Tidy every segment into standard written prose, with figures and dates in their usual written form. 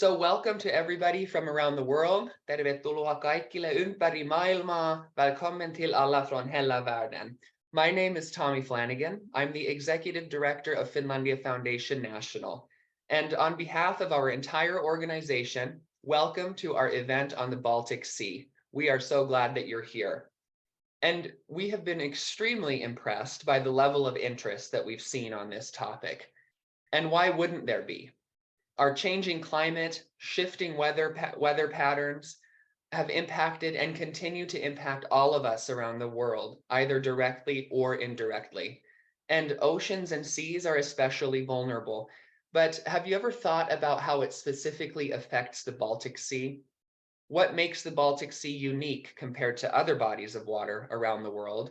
So welcome to everybody from around the world. Tervetuloa kaikille ympäri maailmaa. Välkommen till alla från hela världen. My name is Tommy Flanagan. I'm the Executive Director of Finlandia Foundation National. And on behalf of our entire organization, welcome to our event on the Baltic Sea. We are so glad that you're here. And we have been extremely impressed by the level of interest that we've seen on this topic. And why wouldn't there be? Our changing climate, shifting weather patterns have impacted and continue to impact all of us around the world, either directly or indirectly. And oceans and seas are especially vulnerable. But have you ever thought about how it specifically affects the Baltic Sea? What makes the Baltic Sea unique compared to other bodies of water around the world?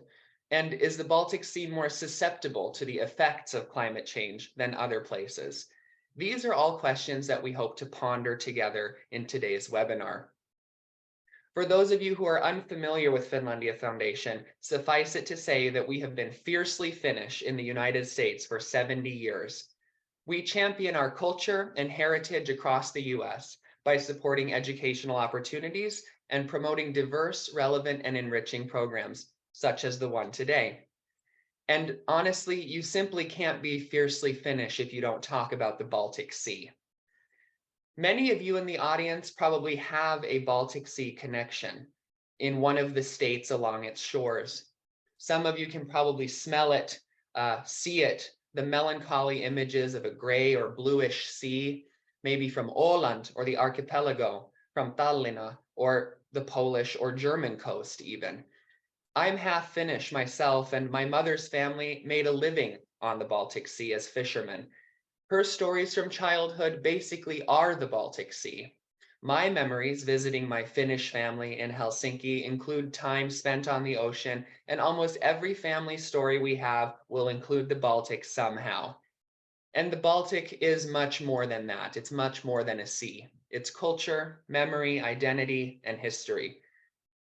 And is the Baltic Sea more susceptible to the effects of climate change than other places? These are all questions that we hope to ponder together in today's webinar. For those of you who are unfamiliar with Finlandia Foundation, suffice it to say that we have been fiercely Finnish in the United States for 70 years. We champion our culture and heritage across the US by supporting educational opportunities and promoting diverse, relevant, and enriching programs, such as the one today. And honestly, you simply can't be fiercely Finnish if you don't talk about the Baltic Sea. Many of you in the audience probably have a Baltic Sea connection in one of the states along its shores. Some of you can probably smell it, see it, the melancholy images of a gray or bluish sea, maybe from Åland or the archipelago, from Tallinna or the Polish or German coast even. I'm half Finnish myself, and my mother's family made a living on the Baltic Sea as fishermen. Her stories from childhood basically are the Baltic Sea. My memories visiting my Finnish family in Helsinki include time spent on the ocean, and almost every family story we have will include the Baltic somehow. And the Baltic is much more than that. It's much more than a sea. It's culture, memory, identity, and history.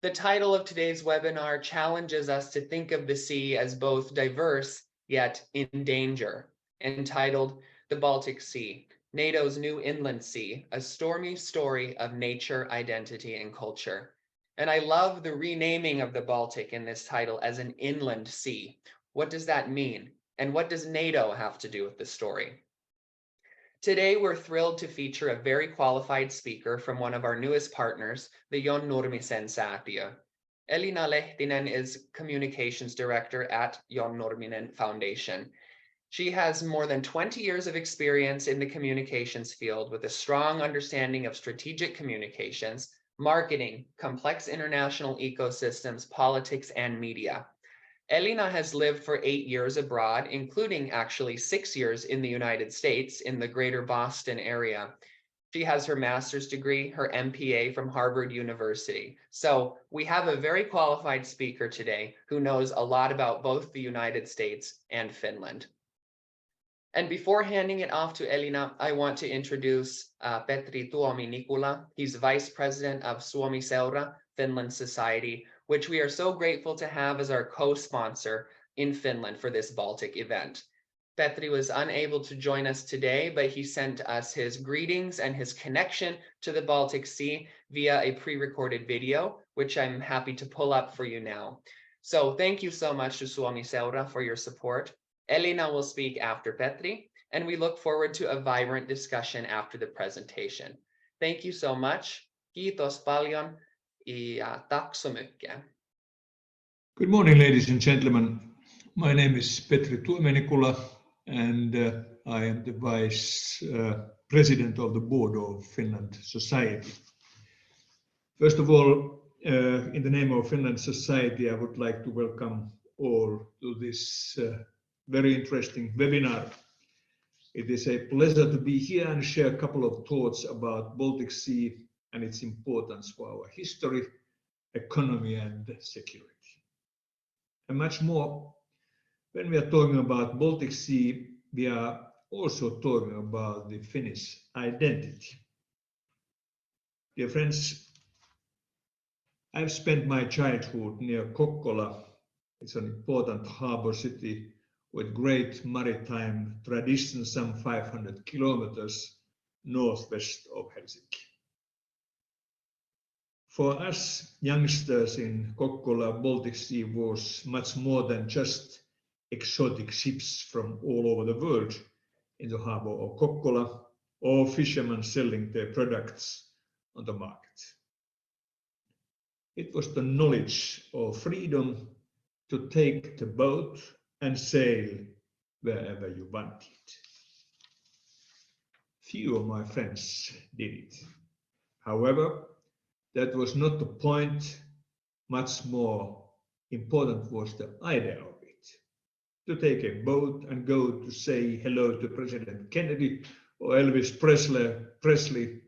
The title of today's webinar challenges us to think of the sea as both diverse yet in danger, entitled The Baltic Sea, NATO's New Inland Sea, a stormy story of nature, identity, and culture. And I love the renaming of the Baltic in this title as an inland sea. What does that mean? And what does NATO have to do with the story? Today, we're thrilled to feature a very qualified speaker from one of our newest partners, the John Nurmisen Saatio. Elina Lehtinen is Communications Director at John Nurminen Foundation. She has more than 20 years of experience in the communications field with a strong understanding of strategic communications, marketing, complex international ecosystems, politics, and media. Elina has lived for 8 years abroad, including actually 6 years in the United States in the greater Boston area. She has her master's degree, her MPA from Harvard University. So we have a very qualified speaker today who knows a lot about both the United States and Finland. And before handing it off to Elina, I want to introduce Petri Tuomi-Nikula. He's Vice President of Suomi-seura, Finland Society, which we are so grateful to have as our co-sponsor in Finland for this Baltic event. Petri was unable to join us today, but he sent us his greetings and his connection to the Baltic Sea via a pre-recorded video, which I'm happy to pull up for you now. So thank you so much to Suomi-seura for your support. Elina will speak after Petri, and we look forward to a vibrant discussion after the presentation. Thank you so much. Kiitos paljon. Ja tack så mycket. Good morning, ladies and gentlemen. My name is Petri Tuomi-Nikula, and I am the Vice President of the Board of Finland Society. First of all, in the name of Finland Society, I would like to welcome all to this very interesting webinar. It is a pleasure to be here and share a couple of thoughts about Baltic Sea and its importance for our history, economy, and security. And much more, when we are talking about Baltic Sea, we are also talking about the Finnish identity. Dear friends, I've spent my childhood near Kokkola. It's an important harbor city with great maritime tradition, some 500 kilometers northwest of Helsinki. For us youngsters in Kokkola, Baltic Sea was much more than just exotic ships from all over the world in the harbor of Kokkola or fishermen selling their products on the market. It was the knowledge of freedom to take the boat and sail wherever you wanted. Few of my friends did it. However, that was not the point. Much more important was the idea of it. To take a boat and go to say hello to President Kennedy or Elvis Presley,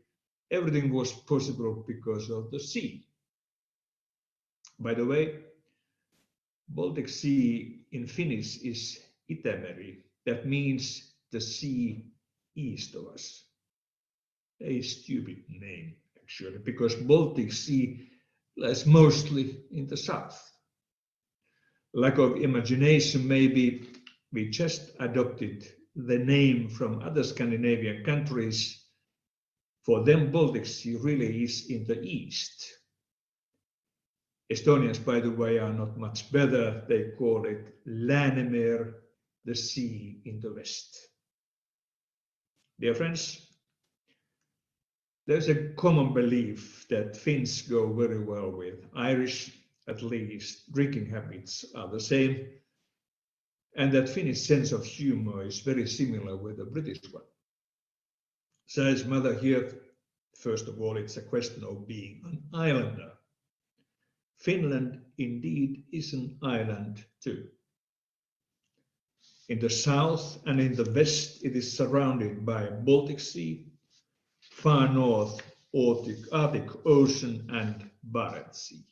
everything was possible because of the sea. By the way, Baltic Sea in Finnish is Itämeri. That means the sea east of us. A stupid name, actually, because Baltic Sea lies mostly in the south. Lack of imagination, maybe we just adopted the name from other Scandinavian countries. For them, Baltic Sea really is in the east. Estonians, by the way, are not much better. They call it Läänemere, the sea in the west. Dear friends, there's a common belief that Finns go very well with Irish, at least drinking habits are the same, and that Finnish sense of humor is very similar with the British one. Says mother here, first of all, it's a question of being an islander. Finland indeed is an island too. In the south and in the west, it is surrounded by Baltic Sea, far north Arctic Ocean and Barents Sea.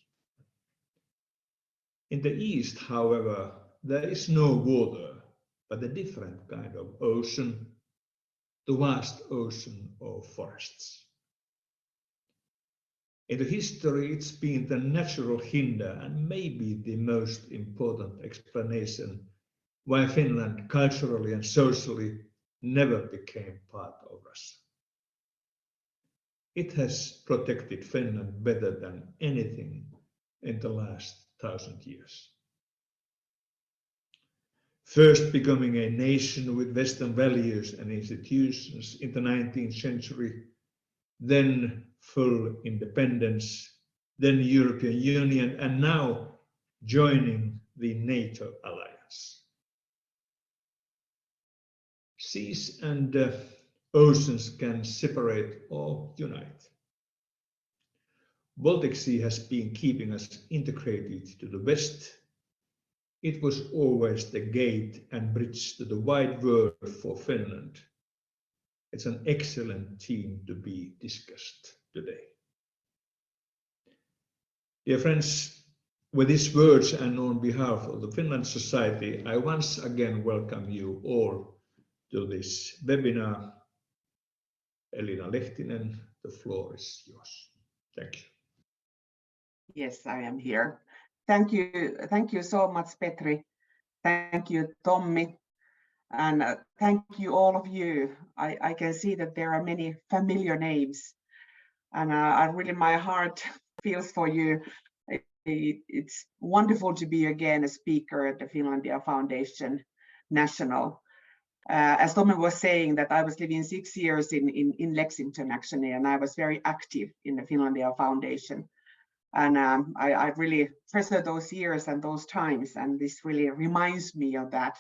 In the east, however, there is no water, but a different kind of ocean, the vast ocean of forests. In the history, it's been the natural hinder and maybe the most important explanation why Finland culturally and socially never became part of Russia. It has protected Finland better than anything in the last 1,000 years. First becoming a nation with Western values and institutions in the 19th century, then full independence, then European Union, and now joining the NATO alliance. Seas and oceans can separate or unite. Baltic Sea has been keeping us integrated to the West. It was always the gate and bridge to the wide world for Finland. It's an excellent theme to be discussed today. Dear friends, with these words and on behalf of the Finland Society, I once again welcome you all to this webinar. Elina Lehtinen, the floor is yours. Thank you. Yes, I am here. Thank you so much, Petri. Thank you, Tommi. And thank you, all of you. I can see that there are many familiar names. And my heart feels for you. It's wonderful to be again a speaker at the Finlandia Foundation National. As Tommi was saying, that I was living 6 years in Lexington, actually, and I was very active in the Finlandia Foundation. And I really treasure those years and those times, and this really reminds me of that.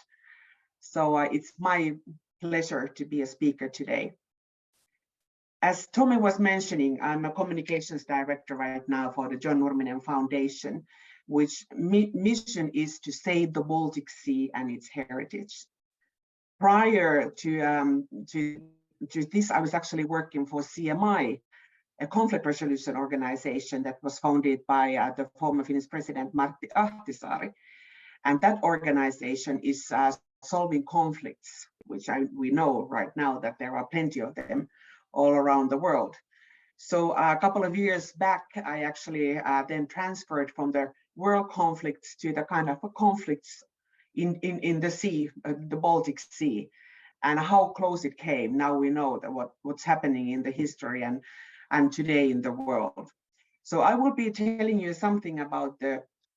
So it's my pleasure to be a speaker today. As Tommi was mentioning, I'm a communications director right now for the John Nurminen Foundation, which mission is to save the Baltic Sea and its heritage. Prior to this, I was actually working for CMI, a conflict resolution organization that was founded by the former Finnish president Martti Ahtisaari. And that organization is solving conflicts, which we know right now that there are plenty of them all around the world. So a couple of years back, I actually then transferred from the world conflicts to the kind of conflicts in the sea, the Baltic Sea. and how close it came. Now we know that what's happening in the history and today in the world. So I will be telling you something about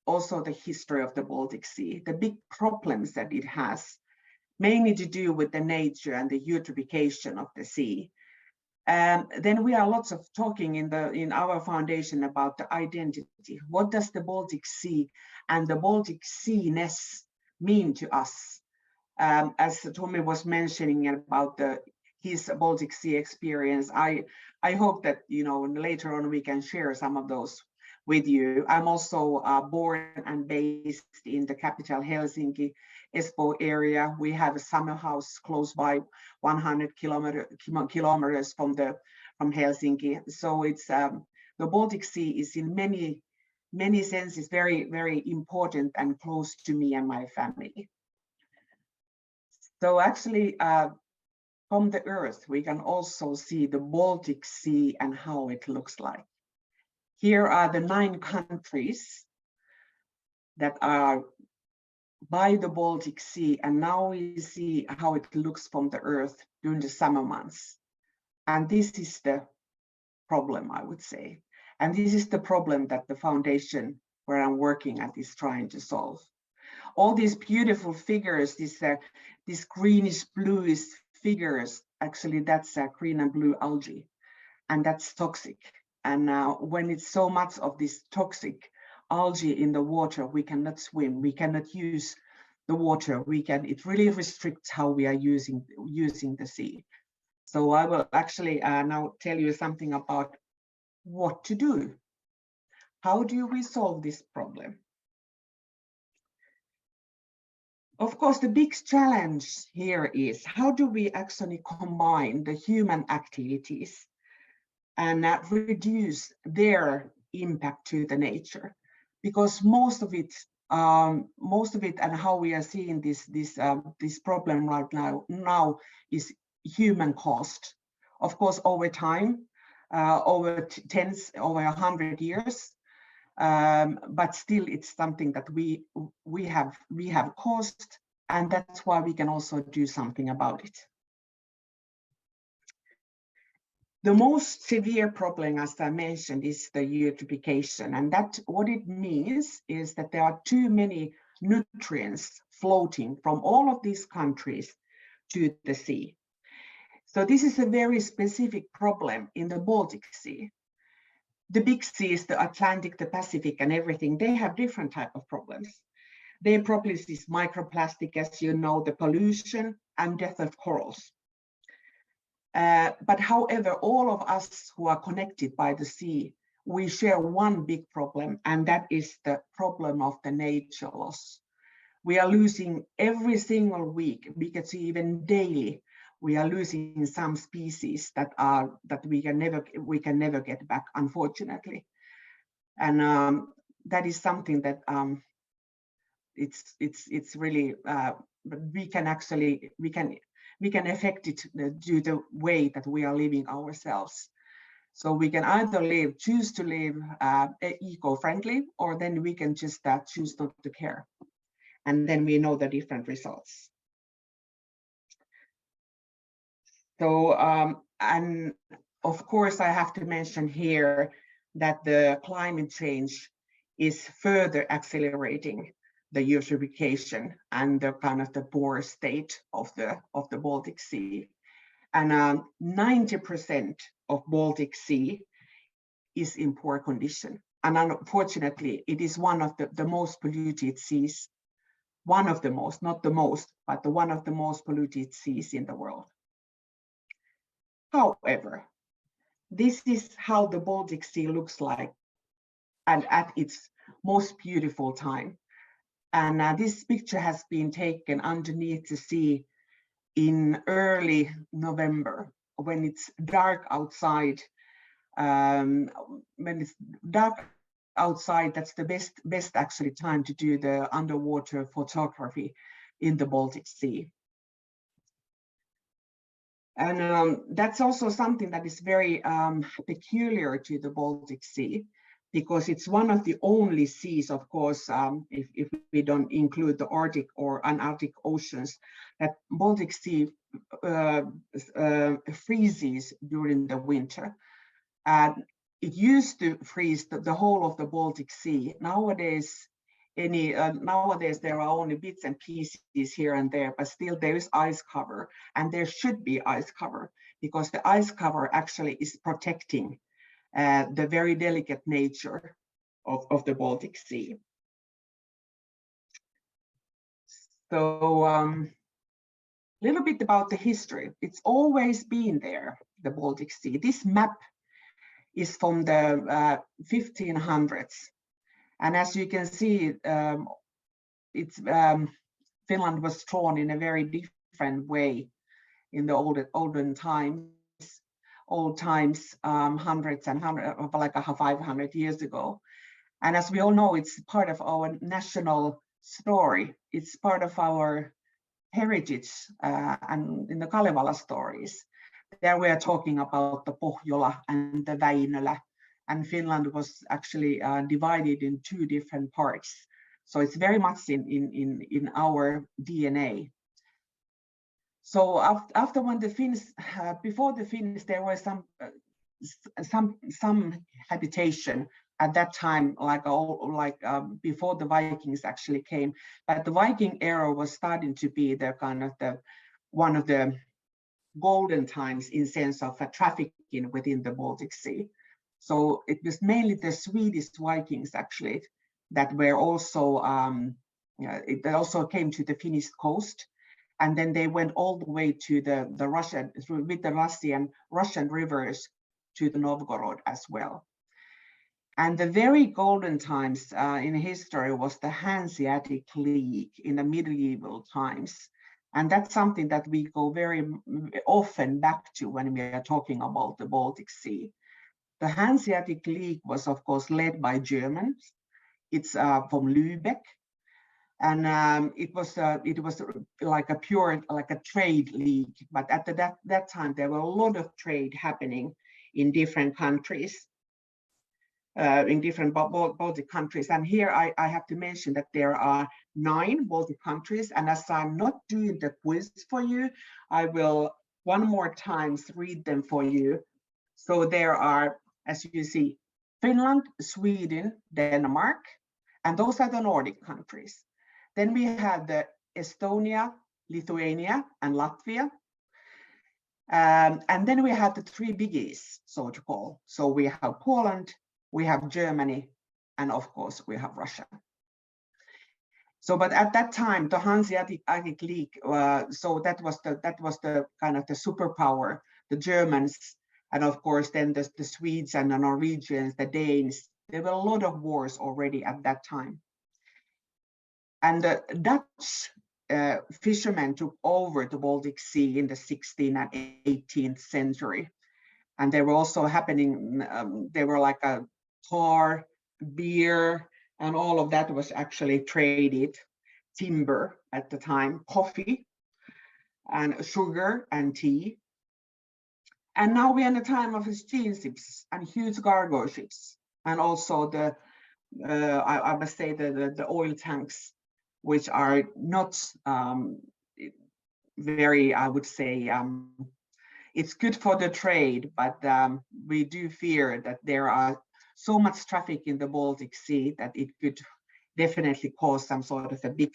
also the history of the Baltic Sea, the big problems that it has, mainly to do with the nature and the eutrophication of the sea. Then we are lots of talking in our foundation about the identity. What does the Baltic Sea and the Baltic Sea-ness mean to us? As Tommy was mentioning about his Baltic Sea experience, I hope that later on we can share some of those with you. I'm also born and based in the capital Helsinki, Espoo area. We have a summer house close by, 100 kilometers from Helsinki. So it's the Baltic Sea is in many senses very, very important and close to me and my family. So actually, from the Earth, we can also see the Baltic Sea and how it looks like. Here are the 9 countries that are by the Baltic Sea, and now we see how it looks from the Earth during the summer months. And this is the problem, I would say. And this is the problem that the foundation where I'm working at is trying to solve. All these beautiful figures, these greenish bluish figures, actually that's green and blue algae, and that's toxic. And when it's so much of this toxic algae in the water, we cannot swim, we cannot use the water, it really restricts how we are using the sea. So I will actually now tell you something about what to do. How do we solve this problem? Of course, the big challenge here is how do we actually combine the human activities and reduce their impact to the nature? Because most of it and how we are seeing this problem right now is human cost. Of course, over time, over 100 years. But still it's something that we have caused, and that's why we can also do something about it. The most severe problem, as I mentioned, is the eutrophication, and that what it means is that there are too many nutrients floating from all of these countries to the sea. So this is a very specific problem in the Baltic Sea. The big seas, the Atlantic, the Pacific, and everything, they have different type of problems. Their problems is microplastic, as you know, the pollution and death of corals. But however, all of us who are connected by the sea, we share one big problem, and that is the problem of the nature loss. We are losing every single week, we can see even daily, we are losing some species that we can never get back, unfortunately. And that is something that it's really we can affect it due to the way that we are living ourselves. So we can either choose to live eco-friendly, or then we can just choose not to care, and then we know the different results. So, and of course, I have to mention here that the climate change is further accelerating the eutrophication and the kind of the poor state of the Baltic Sea. And 90% of Baltic Sea is in poor condition. And unfortunately, it is one of the most polluted seas, one of the most, not the most, but one of the most polluted seas in the world. However, this is how the Baltic Sea looks like and at its most beautiful time. And this picture has been taken underneath the sea in early November, when it's dark outside. When it's dark outside, that's the best actually time to do the underwater photography in the Baltic Sea. And that's also something that is very peculiar to the Baltic Sea, because it's one of the only seas, of course, if we don't include the Arctic or Antarctic oceans, that Baltic Sea freezes during the winter. And it used to freeze the whole of the Baltic Sea. Nowadays, there are only bits and pieces here and there, but still there is ice cover, and there should be ice cover, because the ice cover actually is protecting the very delicate nature of the Baltic Sea. So a little bit about the history. It's always been there, the Baltic Sea. This map is from the 1500s. And as you can see, Finland was drawn in a very different way in the olden times, hundreds and hundreds, like 500 years ago. And as we all know, it's part of our national story. It's part of our heritage, and in the Kalevala stories. There we are talking about the Pohjola and the Väinölä, and Finland was actually divided in two different parts. So it's very much in our DNA. So after when the Finns, before the Finns, there was some habitation at that time, before the Vikings actually came. But the Viking era was starting to be the kind of one of the golden times in sense of trafficking within the Baltic Sea. So it was mainly the Swedish Vikings actually that were also, they also came to the Finnish coast, and then they went all the way to the Russian, with the Russian rivers to the Novgorod as well. And the very golden times in history was the Hanseatic League in the medieval times. And that's something that we go very often back to when we are talking about the Baltic Sea. The Hanseatic League was, of course, led by Germans. It's from Lübeck, and it was like a trade league. But at that time, there were a lot of trade happening in different countries, in different Baltic countries. And here I have to mention that there are 9 Baltic countries. And as I'm not doing the quiz for you, I will one more time read them for you. So there are, as you see, Finland, Sweden, Denmark, and those are the Nordic countries. Then we have the Estonia, Lithuania, and Latvia. And then we have the 3 biggies, so to call. So we have Poland, we have Germany, and of course we have Russia. So, but at that time, the Hanseatic League, so that was the kind of the superpower, the Germans, and of course then the Swedes and the Norwegians, the Danes. There were a lot of wars already at that time. And the Dutch fishermen took over the Baltic Sea in the 16th and 18th century. And they were also happening, they were like a tar, beer, and all of that was actually traded. Timber at the time, coffee, and sugar and tea. And now we're in a time of steam ships and huge cargo ships, and also the I must say the oil tanks, which are not very, I would say, it's good for the trade, but we do fear that there are so much traffic in the Baltic Sea that it could definitely cause some sort of a big,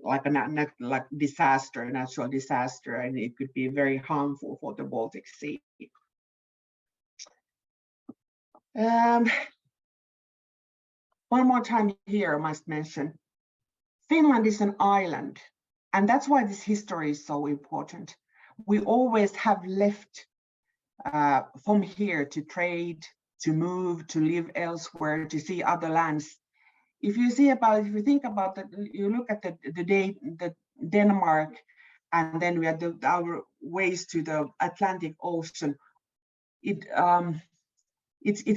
like disaster, natural disaster, and it could be very harmful for the Baltic Sea. One more time here, I must mention, Finland is an island, and that's why this history is so important. We always have left from here to trade, to move, to live elsewhere, to see other lands. If you think about that, you look at the Denmark, and then we have our ways to the Atlantic Ocean. It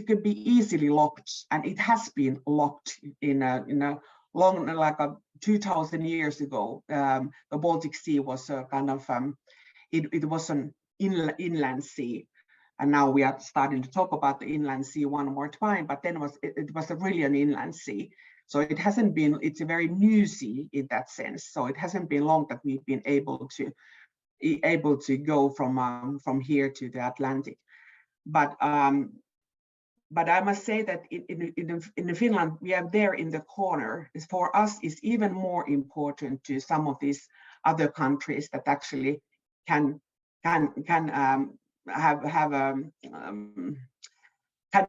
could be easily locked, and it has been locked in a long, like 2,000 years ago. The Baltic Sea was a kind of it was an inland sea. And now we are starting to talk about the inland sea one more time, but then it was really an inland sea. So it hasn't been, it's a very new sea in that sense. So it hasn't been long that we've been able to go from here to the Atlantic. But I must say that in Finland, we are there in the corner. For us, is even more important to some of these other countries that actually can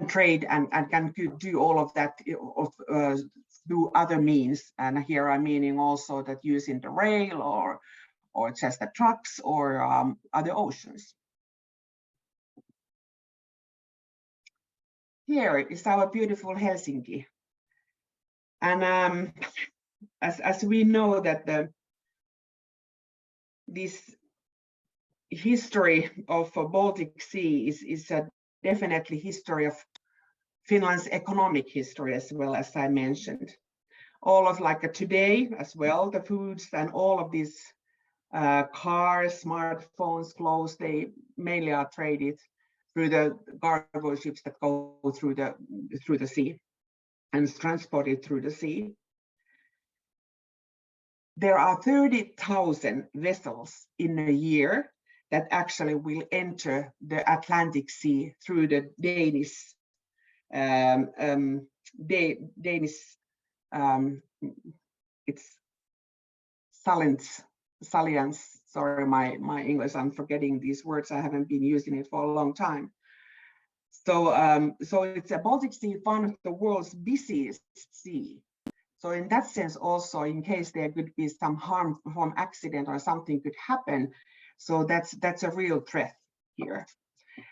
trade and can do all of that through other means. And here I'm meaning also that using the rail or just the trucks or other oceans. Here is our beautiful Helsinki. And as we know that this history of Baltic Sea is definitely history of Finland's economic history as well, as I mentioned. All of like today as well, the foods and all of these cars, smartphones, clothes, they mainly are traded through the cargo ships that go through the sea and transported through the sea. There are 30,000 vessels in a year that actually will enter the Atlantic Sea through the Danish it's salience. Sorry, my English, I'm forgetting these words. I haven't been using it for a long time. So it's a Baltic Sea, one of the world's busiest sea. So in that sense, also in case there could be some harm from accident or something could happen, so that's a real threat here.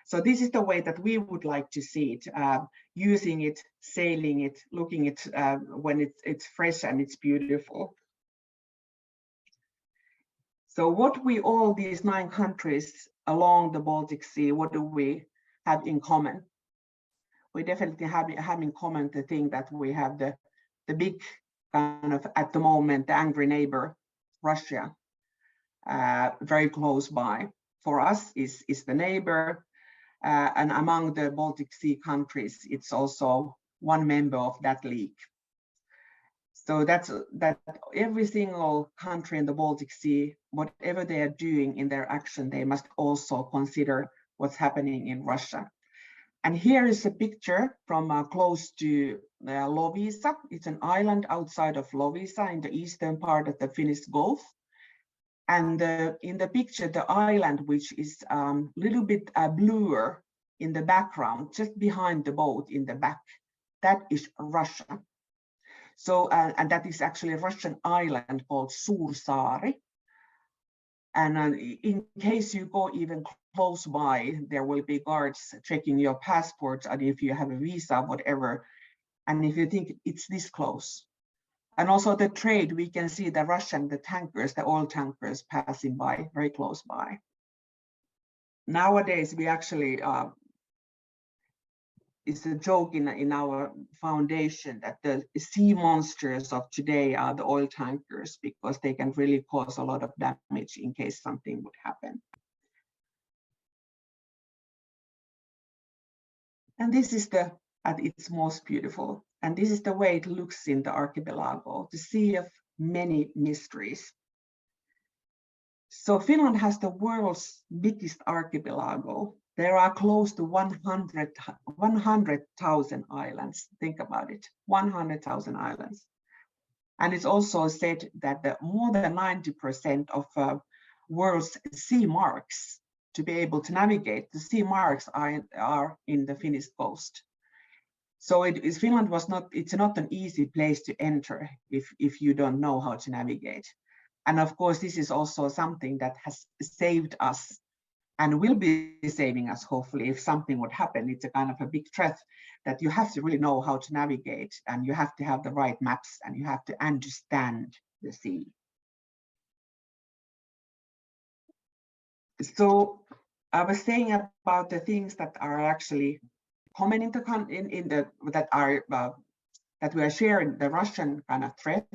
So this is the way that we would like to see it, using it, sailing it, looking at when it's fresh and it's beautiful. So what all these 9 countries along the Baltic Sea, what do we have in common? We definitely have in common the thing that we have the big kind of, at the moment, the angry neighbor, Russia, very close by. For us is the neighbor, and among the Baltic Sea countries, it's also one member of that league. So that every single country in the Baltic Sea, whatever they are doing in their action, they must also consider what's happening in Russia. And here is a picture from close to Loviisa. It's an island outside of Loviisa in the eastern part of the Finnish Gulf. And in the picture, the island, which is a little bit bluer in the background, just behind the boat in the back, that is Russia. So, and that is actually a Russian island called Suursaari. And in case you go even close by, there will be guards checking your passports and if you have a visa, whatever. And if you think it's this close. And also the trade, we can see the Russian, the tankers, the oil tankers passing by, very close by. Nowadays, we actually, it's a joke in our foundation that the sea monsters of today are the oil tankers because they can really cause a lot of damage in case something would happen. And this is at its most beautiful. And this is the way it looks in the archipelago, the sea of many mysteries. So Finland has the world's biggest archipelago. There are close to 100,000 islands. Think about it, 100,000 islands. And it's also said that more than 90% of world's sea marks, to be able to navigate, the sea marks are in the Finnish coast. So Finland it's not an easy place to enter if you don't know how to navigate. And of course, this is also something that has saved us and will be saving us, hopefully, if something would happen. It's a kind of a big threat that you have to really know how to navigate, and you have to have the right maps, and you have to understand the sea. So I was saying about the things that are actually common that we are sharing, the Russian kind of threat.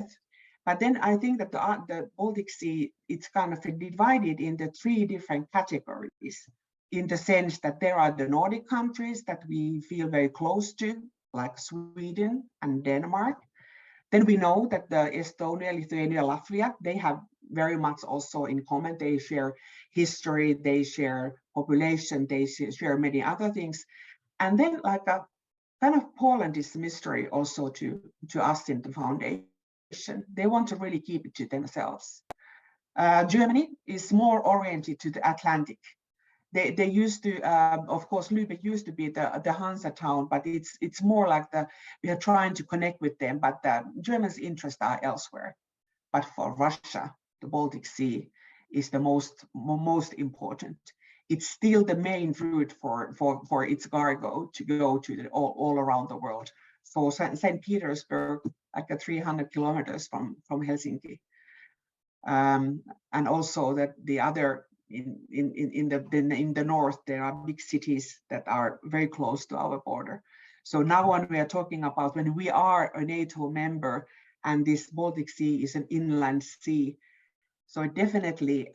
But then I think that the Baltic Sea, it's kind of divided into 3 different categories. in the sense that there are the Nordic countries that we feel very close to, like Sweden and Denmark. Then we know that the Estonia, Lithuania, Latvia, they have very much also in common. They share history, they share population, they share many other things. And then like a kind of Poland is a mystery also to us in the foundation. They want to really keep it to themselves. Germany is more oriented to the Atlantic. They used to, of course, Lübeck used to be the Hansa town, but it's more like we are trying to connect with them, but the Germans' interests are elsewhere. But for Russia, the Baltic Sea is the most important. It's still the main route for its cargo to go to all around the world. So St. Petersburg, like 300 kilometers from Helsinki, and also that the other in the north, there are big cities that are very close to our border. So now when we are talking about when we are a NATO member and this Baltic Sea is an inland sea, so it definitely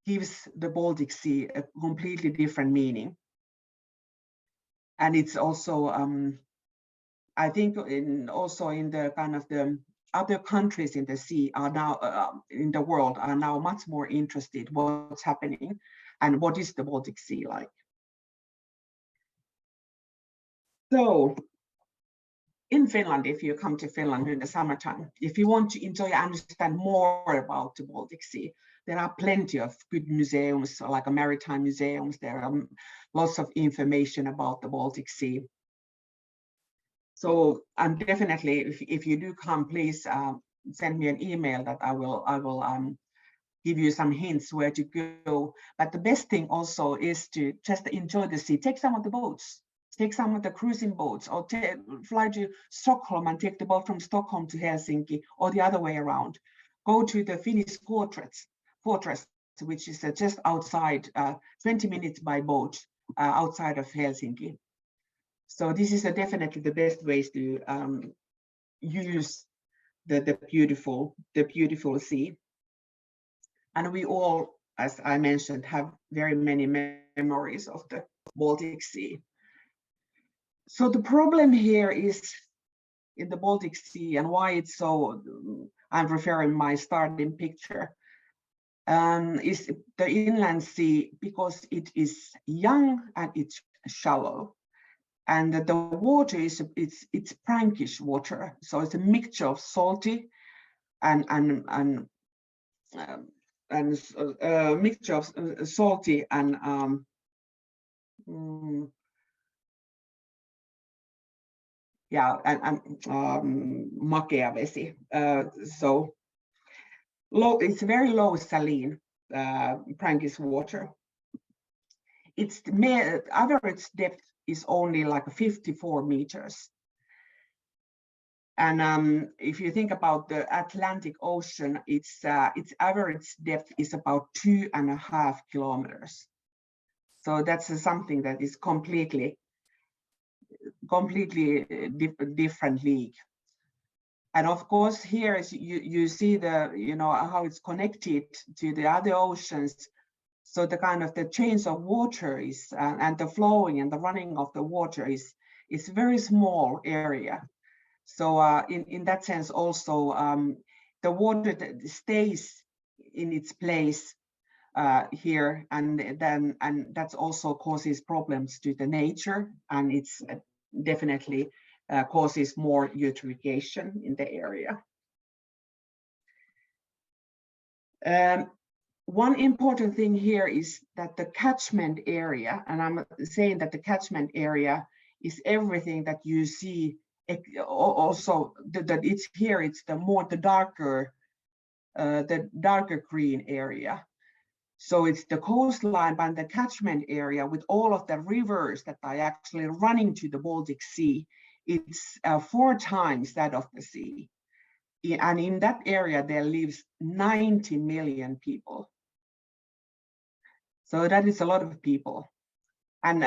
gives the Baltic Sea a completely different meaning. And it's also, I think, also in the kind of the other countries in the sea are now in the world are now much more interested what's happening and what is the Baltic Sea like. So in Finland, if you come to Finland in the summertime, if you want to enjoy and understand more about the Baltic Sea, there are plenty of good museums, like maritime museums. There are lots of information about the Baltic Sea. So, and definitely, if you do come, please send me an email that I will give you some hints where to go. But the best thing also is to just enjoy the sea. Take some of the boats, take some of the cruising boats, or fly to Stockholm and take the boat from Stockholm to Helsinki, or the other way around. Go to the Finnish fortress, which is just outside, 20 minutes by boat outside of Helsinki. So this is definitely the best ways to use the beautiful sea. And we all, as I mentioned, have very many memories of the Baltic Sea. So the problem here is in the Baltic Sea, and why it's so, I'm referring my starting picture, is the inland sea, because it is young and it's shallow. And the water is it's brackish water, so it's a mixture of salty and mixture of salty and makea vesi. So low, it's very low saline brackish water. Its average depth is only like 54 meters. And if you think about the Atlantic Ocean, its average depth is about 2.5 kilometers. So that's something that is completely different league. And of course, here is you see the how it's connected to the other oceans. So the kind of the change of water is and the flowing and the running of the water is very small area. So in that sense also the water stays in its place here, and that's also causes problems to the nature, and it's definitely causes more eutrophication in the area. One important thing here is that the catchment area, and I'm saying that the catchment area is everything that you see. Also, that it's here. It's the darker green area. So it's the coastline and the catchment area with all of the rivers that are actually running to the Baltic Sea. It's 4 times that of the sea. And in that area, there lives 90 million people. So that is a lot of people. And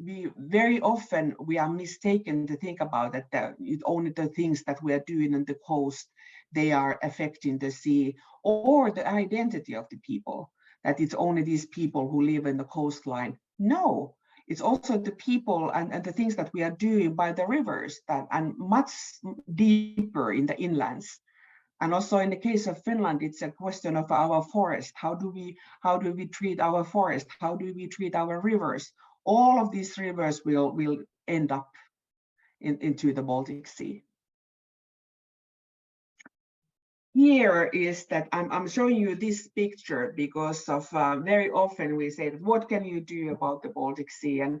we very often are mistaken to think about that only the things that we are doing on the coast, they are affecting the sea or the identity of the people. that it's only these people who live in the coastline. No, it's also the people and the things that we are doing by the rivers that and much deeper in the inlands. And also in the case of Finland, it's a question of our forest. How do we treat our forest? How do we treat our rivers? All of these rivers will end up into the Baltic Sea. Here is that I'm showing you this picture because of very often we say, what can you do about the Baltic Sea, and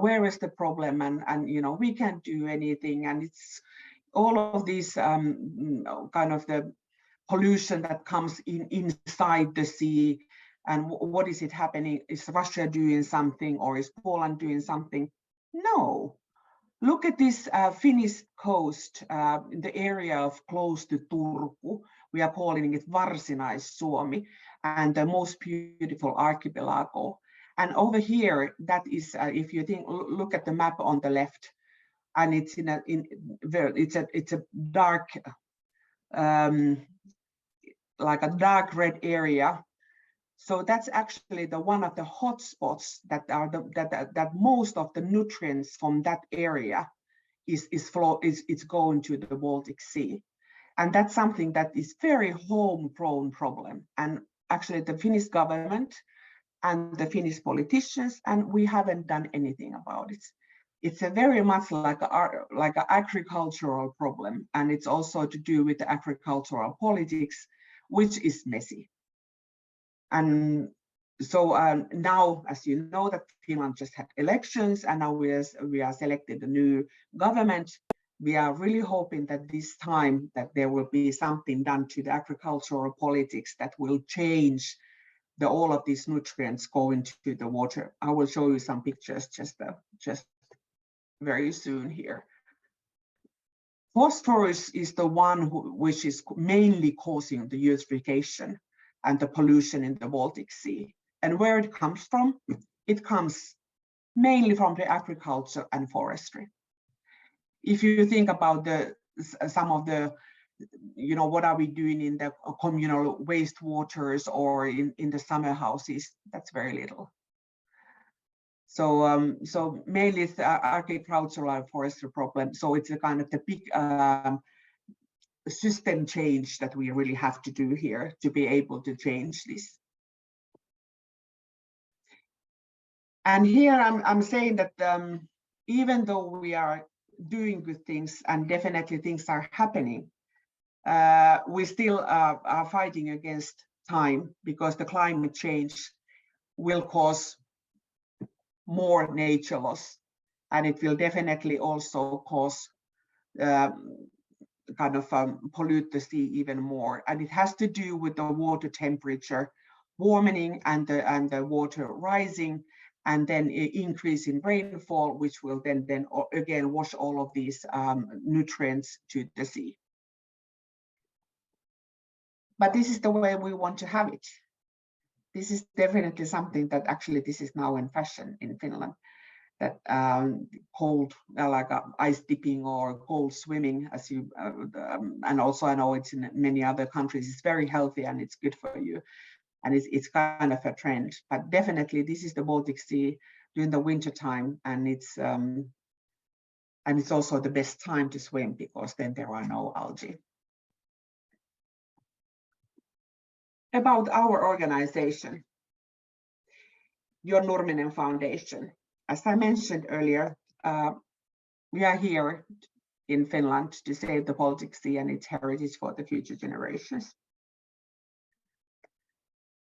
where is the problem, and you know, we can't do anything, and it's all of these kind of the pollution that comes inside the sea, and what is it happening? Is Russia doing something, or is Poland doing something? No. Look at this Finnish coast, in the area of close to Turku. We are calling it Varsinais-Suomi, and the most beautiful archipelago. And over here, that is, if you look at the map on the left, and it's it's a dark, like a dark red area. So that's actually one of the hotspots that are that most of the nutrients from that area is going to the Baltic Sea, and that's something that is very home-prone problem. And actually, the Finnish government and the Finnish politicians, and we haven't done anything about it. It's a very much like an agricultural problem, and it's also to do with the agricultural politics, which is messy. And so now, as you know, that Finland just had elections, and now we are selected a new government. We are really hoping that this time that there will be something done to the agricultural politics that will change all of these nutrients going to the water. I will show you some pictures just very soon here. Phosphorus is the one which is mainly causing the eutrophication and the pollution in the Baltic Sea. And where it comes from? It comes mainly from the agriculture and forestry. If you think about some of the, you know, what are we doing in the communal wastewaters or in the summer houses, that's very little. So so mainly it's the agricultural and forestry problem. So it's a kind of the big system change that we really have to do here to be able to change this. And here I'm saying that even though we are doing good things and definitely things are happening, we still are fighting against time, because the climate change will cause more nature loss, and it will definitely also cause kind of pollute the sea even more. And it has to do with the water temperature warming and the water rising, and then increase in rainfall, which will then again wash all of these nutrients to the sea. But this is the way we want to have it. This is definitely something that actually this is now in fashion in Finland, that cold, like ice dipping or cold swimming, as you, and also I know it's in many other countries, it's very healthy and it's good for you. And it's kind of a trend, but definitely this is the Baltic Sea during the winter time, and it's also the best time to swim, because then there are no algae. About our organization, John Nurminen Foundation. As I mentioned earlier, we are here in Finland to save the Baltic Sea and its heritage for the future generations.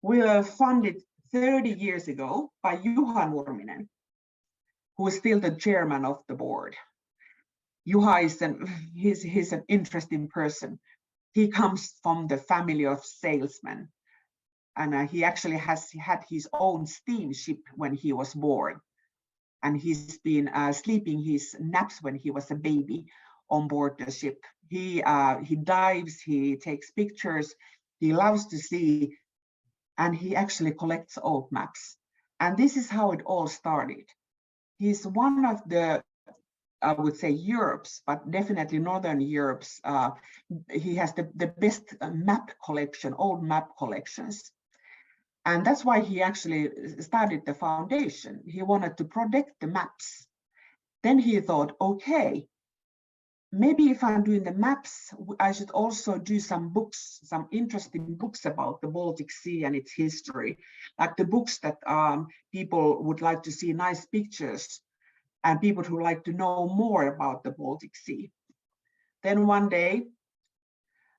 We were funded 30 years ago by Juha Nurminen, who is still the chairman of the board. Juha is he's an interesting person. He comes from the family of salesmen, and he actually had his own steamship when he was born. And he's been sleeping his naps when he was a baby on board the ship. He dives, he takes pictures, he loves to see, and he actually collects old maps. And this is how it all started. He's one of the, I would say Europe's, but definitely Northern Europe's, he has the best map collection, old map collections. And that's why he actually started the foundation. He wanted to protect the maps. Then he thought, okay, maybe if I'm doing the maps, I should also do some books, some interesting books about the Baltic Sea and its history, like the books that people would like to see nice pictures and people who like to know more about the Baltic Sea. Then one day,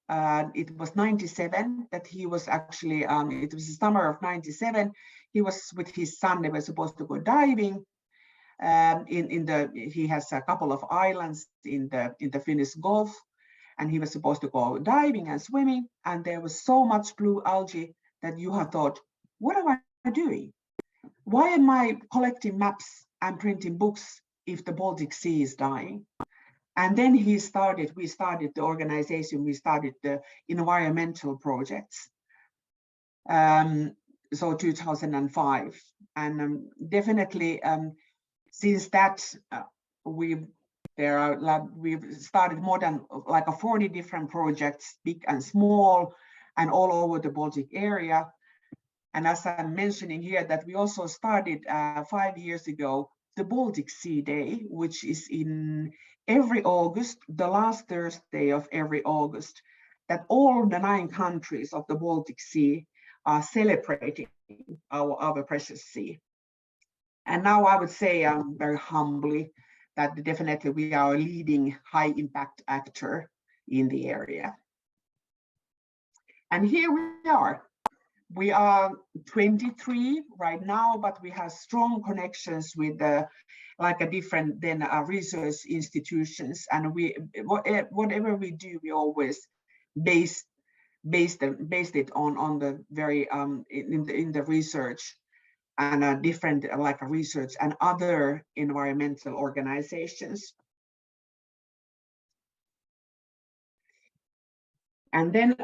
it was 97 that he was actually, it was the summer of 97, he was with his son, they were supposed to go diving. He has a couple of islands in the Finnish Gulf, and he was supposed to go diving and swimming, and there was so much blue algae that Juha thought, what am I doing? Why am I collecting maps and printing books if the Baltic Sea is dying? And then we started the organization, we started the environmental projects. So 2005, and definitely since that we've started more than like 40 different projects, big and small, and all over the Baltic area. And as I'm mentioning here, that we also started 5 years ago the Baltic Sea Day, which is in every August, the last Thursday of every August, that all the 9 countries of the Baltic Sea are celebrating our precious sea. And now I would say very humbly that definitely we are a leading high impact actor in the area. And here we are. We are 23 right now, but we have strong connections with different research institutions. And whatever we do, we always base it on the very in the research and different research and other environmental organizations. And then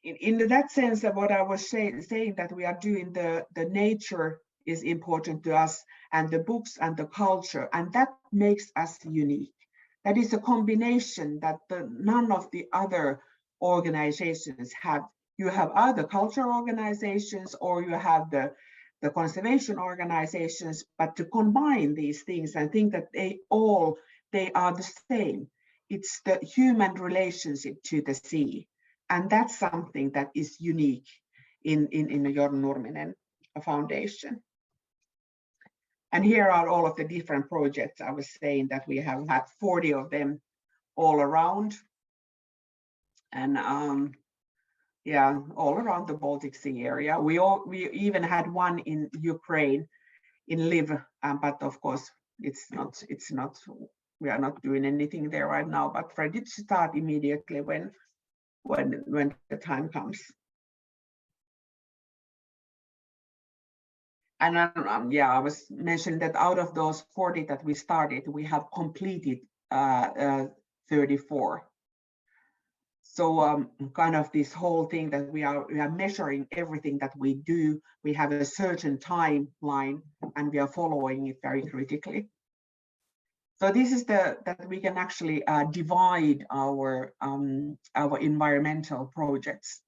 in that sense of what I was saying that we are doing the nature is important to us, and the books and the culture, and that makes us unique. That is a combination that none of the other organizations have. You have other cultural organizations, or you have the conservation organizations, but to combine these things and think that they are the same. It's the human relationship to the sea. And that's something that is unique in the John Nurminen Foundation. And here are all of the different projects. I was saying that we have had 40 of them all around. And all around the Baltic Sea area. We even had one in Ukraine, in Lviv, but of course it's not. We are not doing anything there right now. But ready to start immediately when the time comes. And I was mentioning that out of those 40 that we started, we have completed 34. So kind of this whole thing that we are measuring everything that we do. We have a certain timeline, and we are following it very critically. So this is that we can actually divide our environmental projects.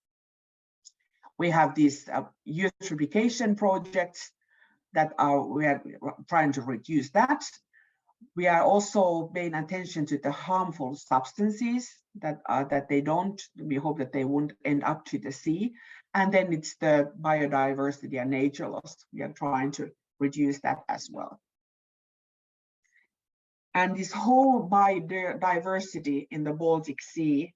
We have these eutrophication projects that we are trying to reduce that. We are also paying attention to the harmful substances that they don't. We hope that they won't end up to the sea. And then it's the biodiversity and nature loss. We are trying to reduce that as well. And this whole biodiversity in the Baltic Sea,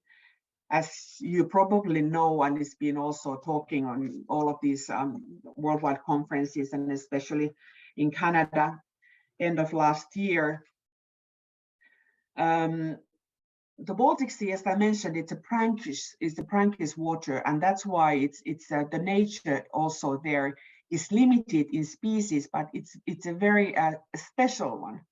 as you probably know, and it's been also talking on all of these worldwide conferences, and especially in Canada, end of last year. The Baltic Sea, as I mentioned, it's a brackish water, and that's why it's the nature also there is limited in species, but it's a very special one.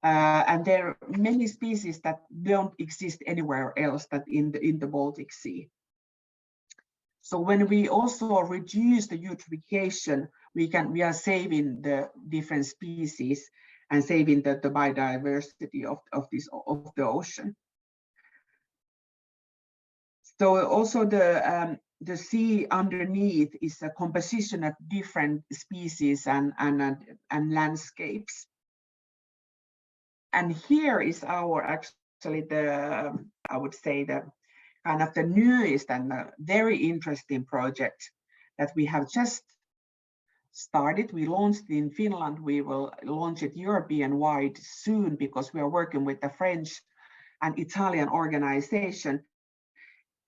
And there are many species that don't exist anywhere else than in the Baltic Sea. So when we also reduce the eutrophication, we are saving the different species and saving the biodiversity of the ocean. So also the sea underneath is a composition of different species and landscapes. And here is our actually the, I would say, the kind of the newest and very interesting project that we have just started. We launched in Finland. We will launch it European-wide soon because we are working with the French and Italian organization.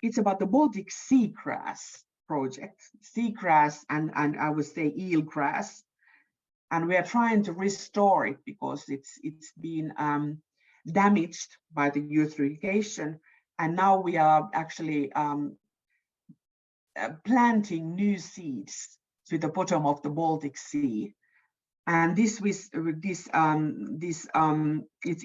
It's about the Baltic seagrass project, seagrass and I would say eelgrass. And we are trying to restore it because it's been damaged by the eutrophication. And now we are actually planting new seeds to the bottom of the Baltic Sea. And it's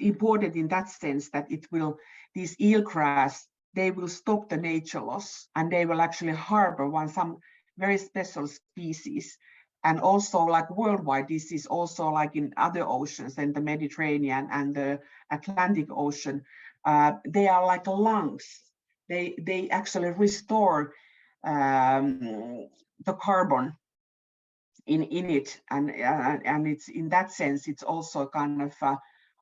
important in that sense that it will, these eelgrass, they will stop the nature loss and they will actually harbor some very special species. And also, like worldwide, this is also like in other oceans, in the Mediterranean and the Atlantic Ocean, they are like lungs. They actually restore the carbon in it, and it's in that sense, it's also kind of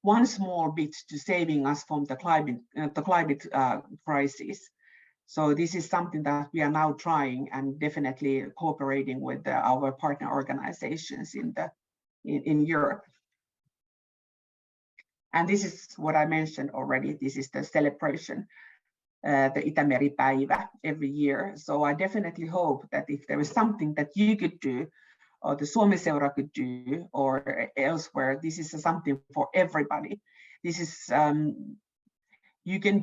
one small bit to saving us from the climate crisis. So this is something that we are now trying and definitely cooperating with our partner organizations in Europe. And this is what I mentioned already. This is the celebration, the Itämeri-päivä every year. So I definitely hope that if there is something that you could do, or the Suomi-seura could do, or elsewhere, this is something for everybody. This is you can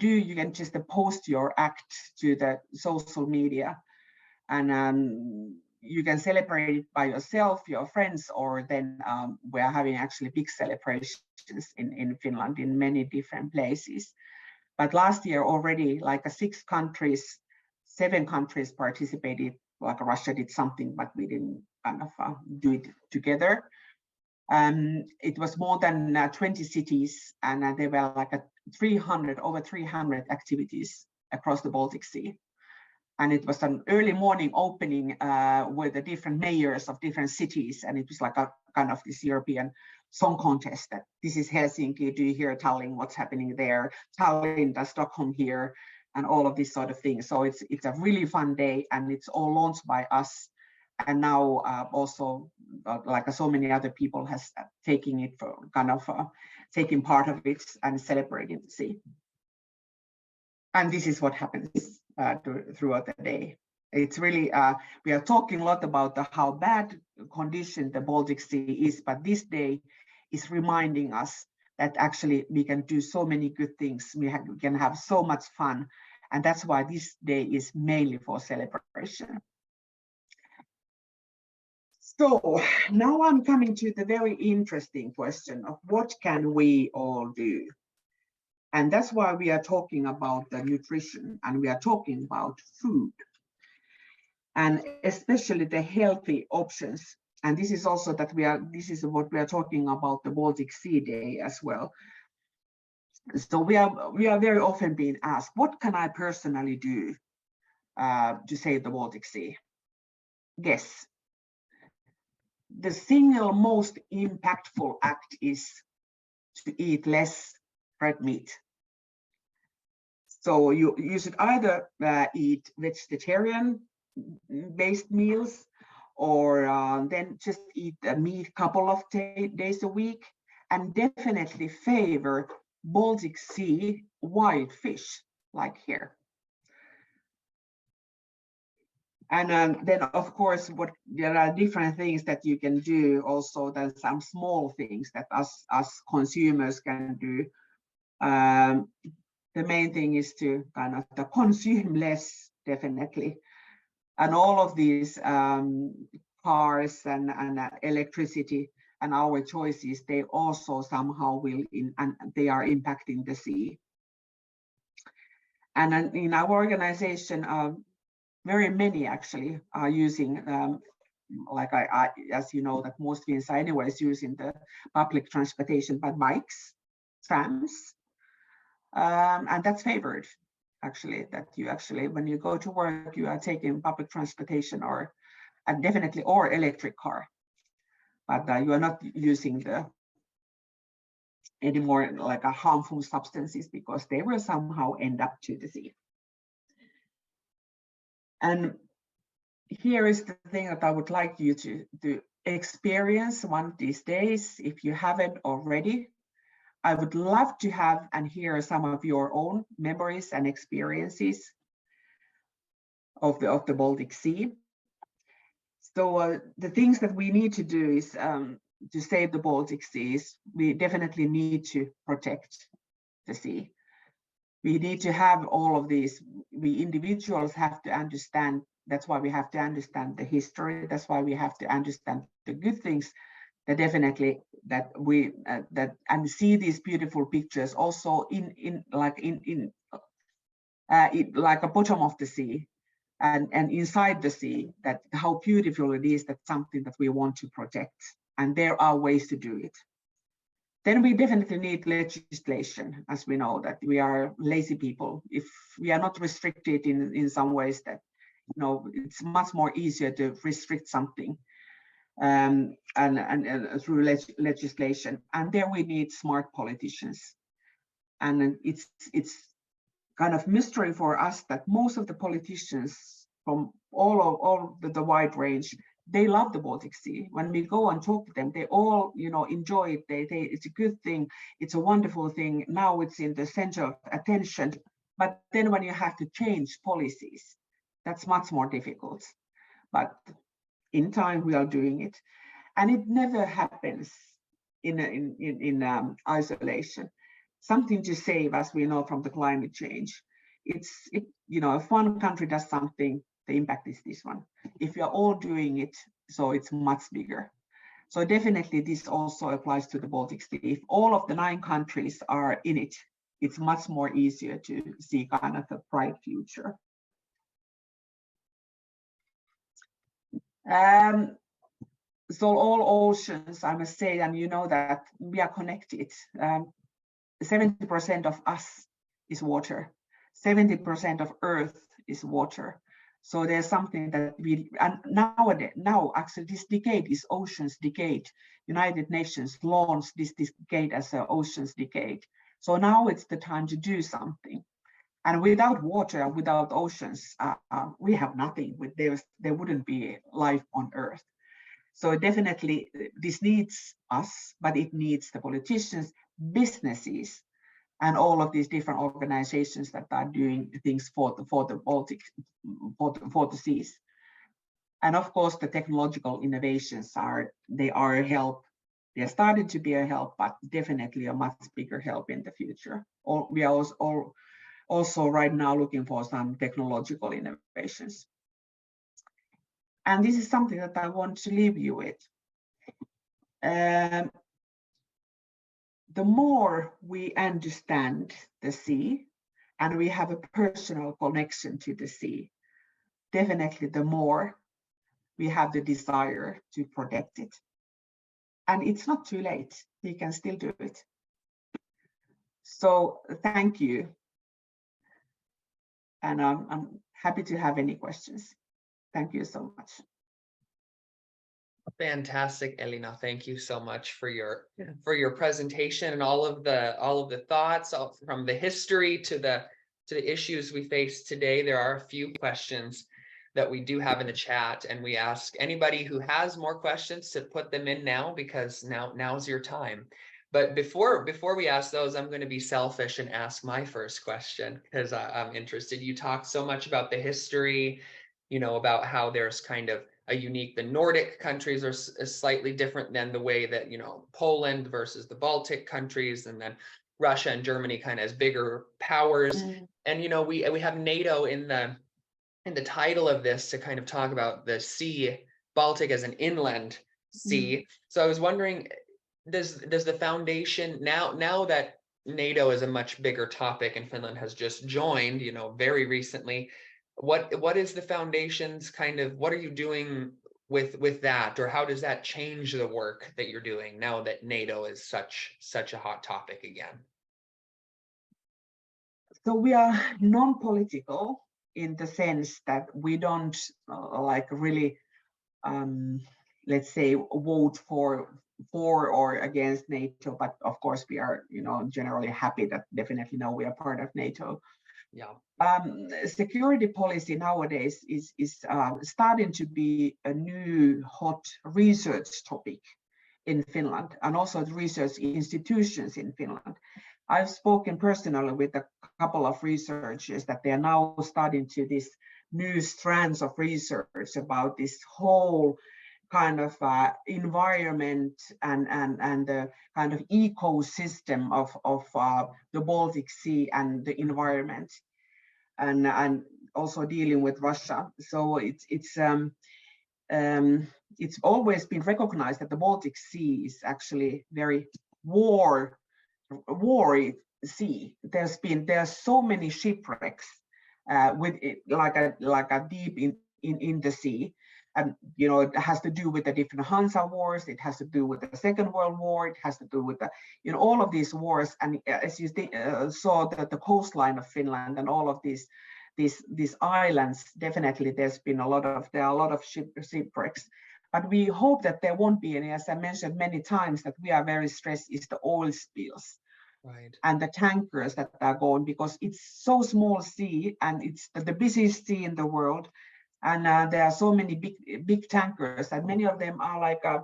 just post your act to the social media, and you can celebrate it by yourself, your friends, or then we are having actually big celebrations in Finland in many different places. But last year already, like 7 countries participated. Like Russia did something, but we didn't kind of do it together. It was more than 20 cities, and there were like over 300 activities across the Baltic Sea. And it was an early morning opening with the different mayors of different cities, and it was like a kind of this European song contest. That this is Helsinki, do you hear Tallinn, what's happening there? Tallinn, does Stockholm here? And all of these sort of things. So it's a really fun day, and it's all launched by us. And now also, like so many other people has taken it for kind of taking part of it and celebrating the sea. And this is what happens throughout the day. It's really, we are talking a lot about how bad condition the Baltic Sea is, but this day is reminding us that actually we can do so many good things. We can have so much fun. And that's why this day is mainly for celebration. So now I'm coming to the very interesting question of what can we all do? And that's why we are talking about the nutrition, and we are talking about food, and especially the healthy options. And this is also that this is what we are talking about the Baltic Sea Day as well. So we are very often being asked, what can I personally do to save the Baltic Sea? Yes. The single most impactful act is to eat less red meat. So you should either eat vegetarian-based meals, or then just eat meat a couple of days a week, and definitely favor Baltic Sea wild fish, like here. And then, of course, there are different things that you can do also. There's some small things that us consumers can do. The main thing is to kind of consume less, definitely. And all of these cars and electricity and our choices, they also somehow will, and they are impacting the sea. And in our organization, very many actually are using, like as you know, that most Finns are anyways using the public transportation, but bikes, trams, and that's favored. actually, that you actually, when you go to work, you are taking public transportation or definitely or electric car, but you are not using any more like a harmful substances because they will somehow end up to the sea. And here is the thing that I would like you to experience one of these days. If you haven't already, I would love to have and hear some of your own memories and experiences of the Baltic Sea. So the things that we need to do is to save the Baltic Seas, we definitely need to protect the sea. We need to have all of these. We individuals have to understand. That's why we have to understand the history. That's why we have to understand the good things. That definitely that we and see these beautiful pictures also in like a bottom of the sea and inside the sea. That how beautiful it is. That's something that we want to protect, and there are ways to do it. Then we definitely need legislation, as we know that we are lazy people. If we are not restricted in some ways, that it's much more easier to restrict something and through legislation. And there we need smart politicians. And it's kind of mystery for us that most of the politicians from all the wide range, they love the Baltic Sea. When we go and talk to them, they all, enjoy it. It's a good thing. It's a wonderful thing. Now it's in the center of attention. But then when you have to change policies, that's much more difficult. But in time, we are doing it, and it never happens in isolation. Something to save, as we know from the climate change. If one country does something, the impact is this one. If you're all doing it, so it's much bigger. So definitely this also applies to the Baltic Sea. If all of the 9 countries are in it, it's much more easier to see kind of a bright future. So all oceans, I must say, and you know that we are connected. 70% of us is water. 70% of Earth is water. So there's something that and now actually this decade is Oceans Decade. United Nations launched this decade as an Oceans Decade. So now it's the time to do something. And without water, without oceans, we have nothing. There wouldn't be life on Earth. So definitely this needs us, but it needs the politicians, businesses, and all of these different organizations that are doing things for the Baltic, for the seas. And of course, the technological innovations are a help. They're starting to be a help, but definitely a much bigger help in the future. We are also right now looking for some technological innovations. And this is something that I want to leave you with. The more we understand the sea and we have a personal connection to the sea, definitely the more we have the desire to protect it. And it's not too late. We can still do it. So thank you. And I'm happy to have any questions. Thank you so much. Fantastic, Elina. Thank you so much for your presentation and all of the thoughts from the history to the issues we face today. There are a few questions that we do have in the chat, and we ask anybody who has more questions to put them in now, because now's your time. But before we ask those, I'm going to be selfish and ask my first question, because I'm interested. You talked so much about the history, about how there's kind of a unique, the Nordic countries are slightly different than the way that, Poland versus the Baltic countries, and then Russia and Germany kind of as bigger powers. And, we have NATO in the title of this to kind of talk about the sea, Baltic as an inland sea. So I was wondering, does the foundation, now that NATO is a much bigger topic and Finland has just joined, very recently, what is the foundation's kind of, what are you doing with that, or how does that change the work that you're doing now that NATO is such a hot topic again? So we are non-political in the sense that we don't like really, let's say, vote for or against NATO. But of course, we are, generally happy that definitely now we are part of NATO. Yeah. Security policy nowadays is starting to be a new hot research topic in Finland, and also the research institutions in Finland. I've spoken personally with a couple of researchers that they are now starting to this new strands of research about this whole kind of environment and the kind of ecosystem of the Baltic Sea and the environment, and also dealing with Russia. So it's always been recognized that the Baltic Sea is actually very warry sea. There's so many shipwrecks with it, like a deep in the sea, and it has to do with the different Hansa wars. It has to do with the Second World War. It has to do with the all of these wars. And as you saw the coastline of Finland and all of these islands, definitely there are a lot of shipwrecks. But we hope that there won't be any. As I mentioned many times, that we are very stressed is the oil spills. Right. And the tankers that are going, because it's so small sea and it's the busiest sea in the world, and there are so many big tankers, and many of them are like a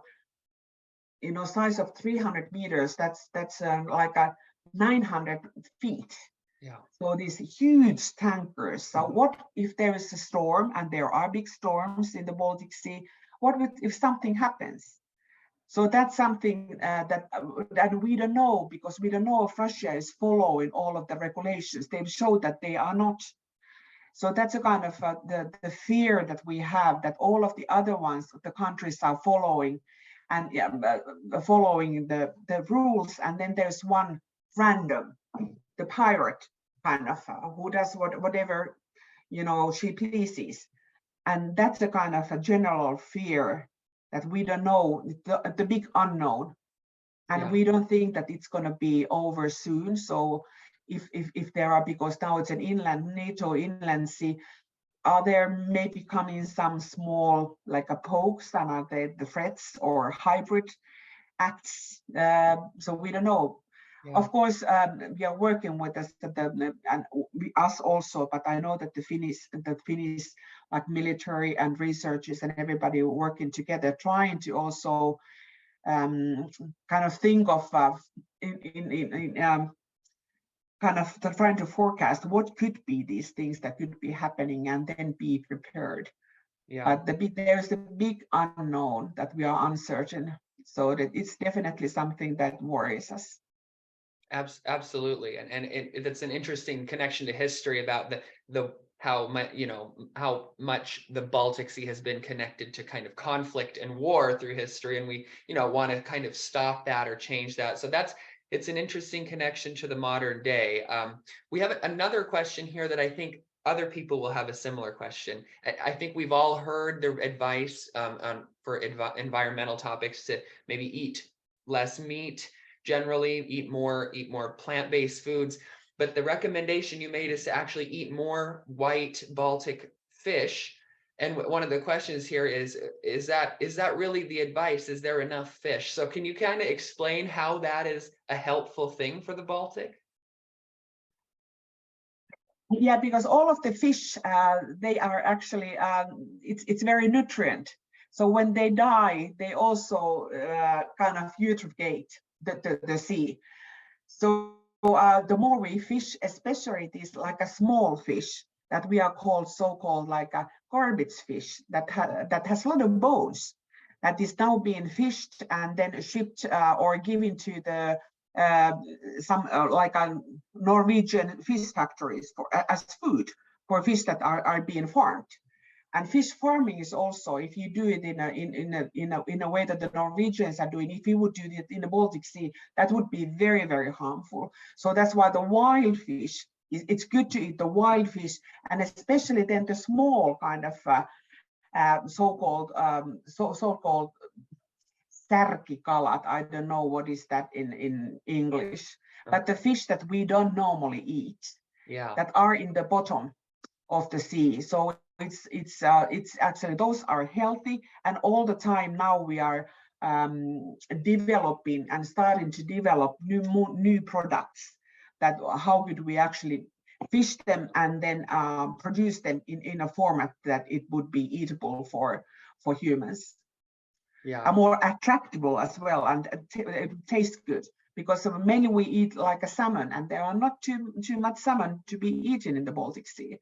size of 300 meters. That's like a 900 feet. Yeah. So these huge tankers. So what if there is a storm, and there are big storms in the Baltic Sea? What if something happens? So that's something that we don't know, because we don't know if Russia is following all of the regulations. They've showed that they are not. So that's a kind of the fear that we have, that all of the other ones, the countries are following and following the rules, and then there's one random, the pirate kind of who does whatever she pleases, and that's a kind of a general fear that we don't know, the big unknown, and we don't think that it's going to be over soon. So if there are, because now it's an NATO inland sea, are there maybe coming some small, like a pokes, and are they the threats or hybrid acts? So we don't know. Yeah. Of course, we are working with us, and us also, but I know that the Finnish like military and researchers and everybody working together, trying to also kind of think of kind of trying to forecast what could be these things that could be happening, and then be prepared. Yeah. But there's a big unknown that we are uncertain, so that it's definitely something that worries us. Absolutely, and that's an interesting connection to history about how much the Baltic Sea has been connected to kind of conflict and war through history, and we want to kind of stop that or change that. So it's an interesting connection to the modern day. We have another question here that I think other people will have a similar question. I think we've all heard the advice for environmental topics to maybe eat less meat. Generally, eat more plant-based foods, but the recommendation you made is to actually eat more white Baltic fish. And one of the questions here is that really the advice? Is there enough fish? So can you kind of explain how that is a helpful thing for the Baltic? Yeah, because all of the fish, they are actually, it's very nutrient. So when they die, they also kind of eutrophate the sea. So the more we fish, especially these like a small fish that we are so-called like a garbage fish that has a lot of bones, that is now being fished and then shipped or given to the some like a Norwegian fish factories as food for fish that are being farmed. And fish farming is also, if you do it in a way that the Norwegians are doing, if you would do it in the Baltic Sea, that would be very, very harmful. So that's why the wild fish, it's good to eat the wild fish, and especially then the small kind of so-called särkikalat. I don't know what is that in English, but the fish that we don't normally eat. Yeah. that are in the bottom of the sea. So it's actually, those are healthy, and all the time now we are developing and starting to develop new products, that how could we actually fish them and then produce them in a format that it would be eatable for humans. Yeah. Are more attractable as well, and it tastes good, because mainly we eat like a salmon, and there are not too much salmon to be eaten in the Baltic Sea.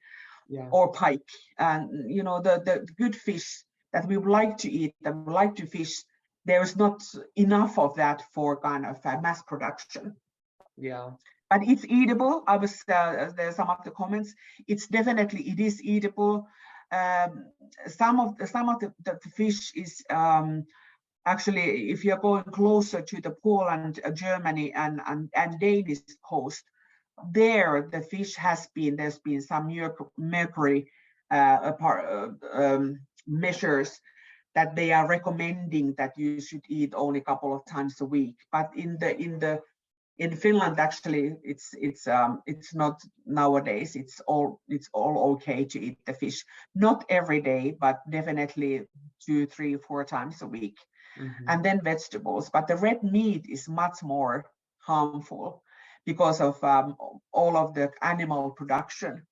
Yeah. Or pike, and you know, the good fish that we would like to eat, that we would like to fish, there is not enough of that for kind of mass production. Yeah. But it's eatable. I was there's some of the comments. It's definitely, it is eatable. Some of the fish is actually, if you're going closer to the Poland, Germany, and Danish coast, there the fish there's been some mercury measures that they are recommending that you should eat only a couple of times a week. But in Finland, actually, it's not nowadays. It's all okay to eat the fish. Not every day, but definitely 2, 3, 4 times a week. Mm-hmm. And then vegetables. But the red meat is much more harmful because of all of the animal production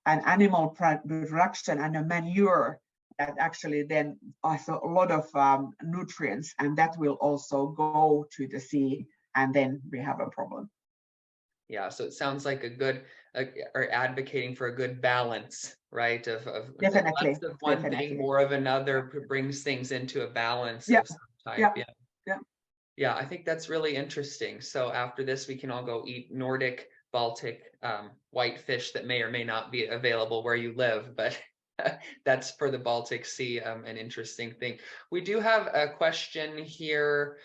and the manure that actually then has a lot of nutrients, and that will also go to the sea, and then we have a problem. Yeah, so it sounds like a good, or advocating for a good balance, right? Of Definitely, less of one definitely. thing, more of another, brings things into a balance Yeah. of some type. Yeah. Yeah, I think that's really interesting. So after this, we can all go eat Nordic, Baltic, white fish that may or may not be available where you live, but that's for the Baltic Sea, an interesting thing. We do have a question here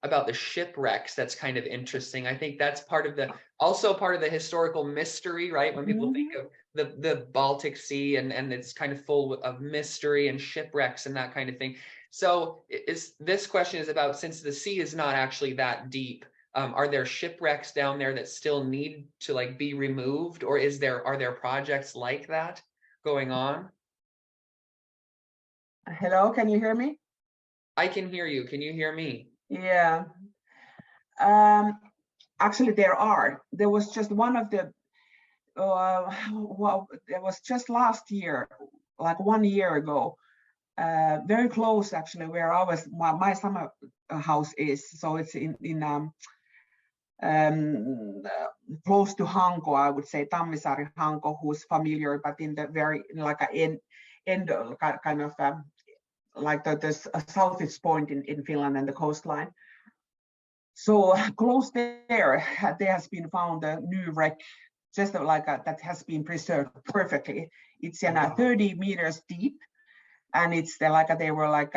about the shipwrecks. That's kind of interesting. I think that's also part of the historical mystery, right? When people think of the Baltic Sea, and it's kind of full of mystery and shipwrecks and that kind of thing. So this question is about, since the sea is not actually that deep, are there shipwrecks down there that still need to be removed, or are there projects like that going on? Hello, can you hear me? I can hear you. Can you hear me? Yeah. Actually, there was just one of the well, it was just last year, like 1 year ago, very close actually where my summer house is. So it's in close to Hanko, I would say, Tammisaari, Hanko, who's familiar, but in the very end kind of like the southeast point in Finland and the coastline. So close there has been found a new wreck, just that has been preserved perfectly. It's 30 meters deep, and it's they were like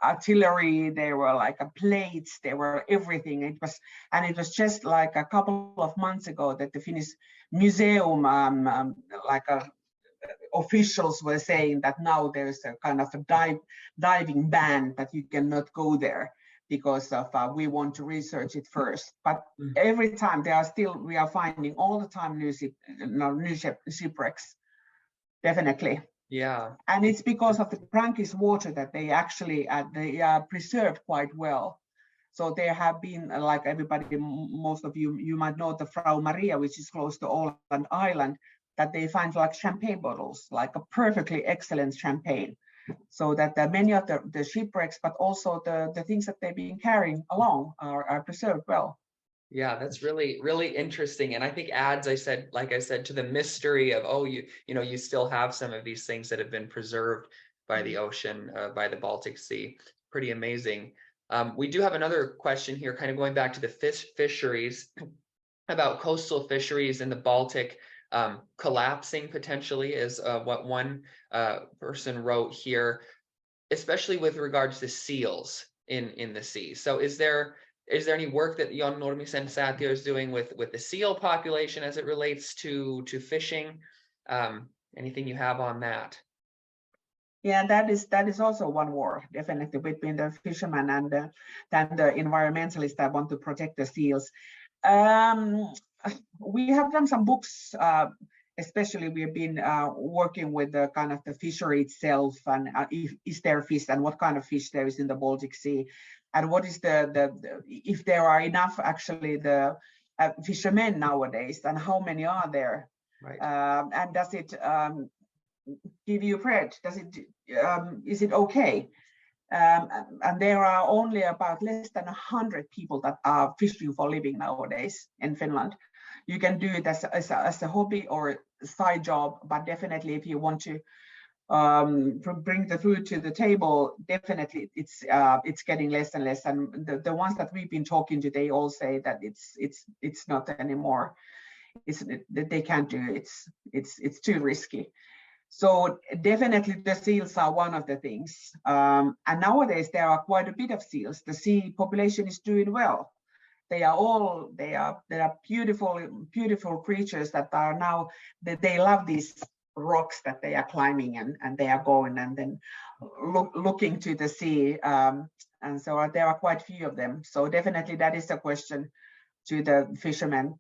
artillery, they were plates, they were everything. It was just like a couple of months ago that the Finnish museum officials were saying that now there's a kind of a diving ban, that you cannot go there because of we want to research it first. But every time we are finding all the time new shipwrecks, definitely. Yeah. And it's because of the brackish water that they actually they are preserved quite well. So there have been, like everybody, most of you might know the Frau Maria, which is close to Åland Island, that they find like champagne bottles, like a perfectly excellent champagne. So that many of the shipwrecks, but also the things that they've been carrying along are preserved well. Yeah, that's really, really interesting. And I think adds, like I said, to the mystery of, you still have some of these things that have been preserved by the ocean, by the Baltic Sea. Pretty amazing. We do have another question here, kind of going back to the fisheries, about coastal fisheries in the Baltic collapsing potentially, is what one person wrote here, especially with regards to seals in the sea. So is there any work that John Nurmisen Saatio is doing with the seal population as it relates to fishing? Anything you have on that? Yeah, that is also one war, definitely, between the fishermen and the environmentalists that want to protect the seals. we have done some books, especially we've been working with the kind of the fishery itself, and is there fish and what kind of fish there is in the Baltic Sea, and what is the if there are enough actually the fishermen nowadays, and how many are there, Right. and does it give you bread? Does it is it okay? And there are only about less than 100 people that are fishing for a living nowadays in Finland. You can do it as a hobby or side job, but definitely if you want to bring the food to the table, definitely it's getting less and less. And the ones that we've been talking to, they all say that it's not anymore. They can't do it. It's too risky. So definitely the seals are one of the things. And nowadays there are quite a bit of seals. The sea population is doing well. They are beautiful creatures that are now, they love these rocks that they are climbing and they are going and then looking to the sea. And so there are quite few of them. So definitely that is a question to the fishermen.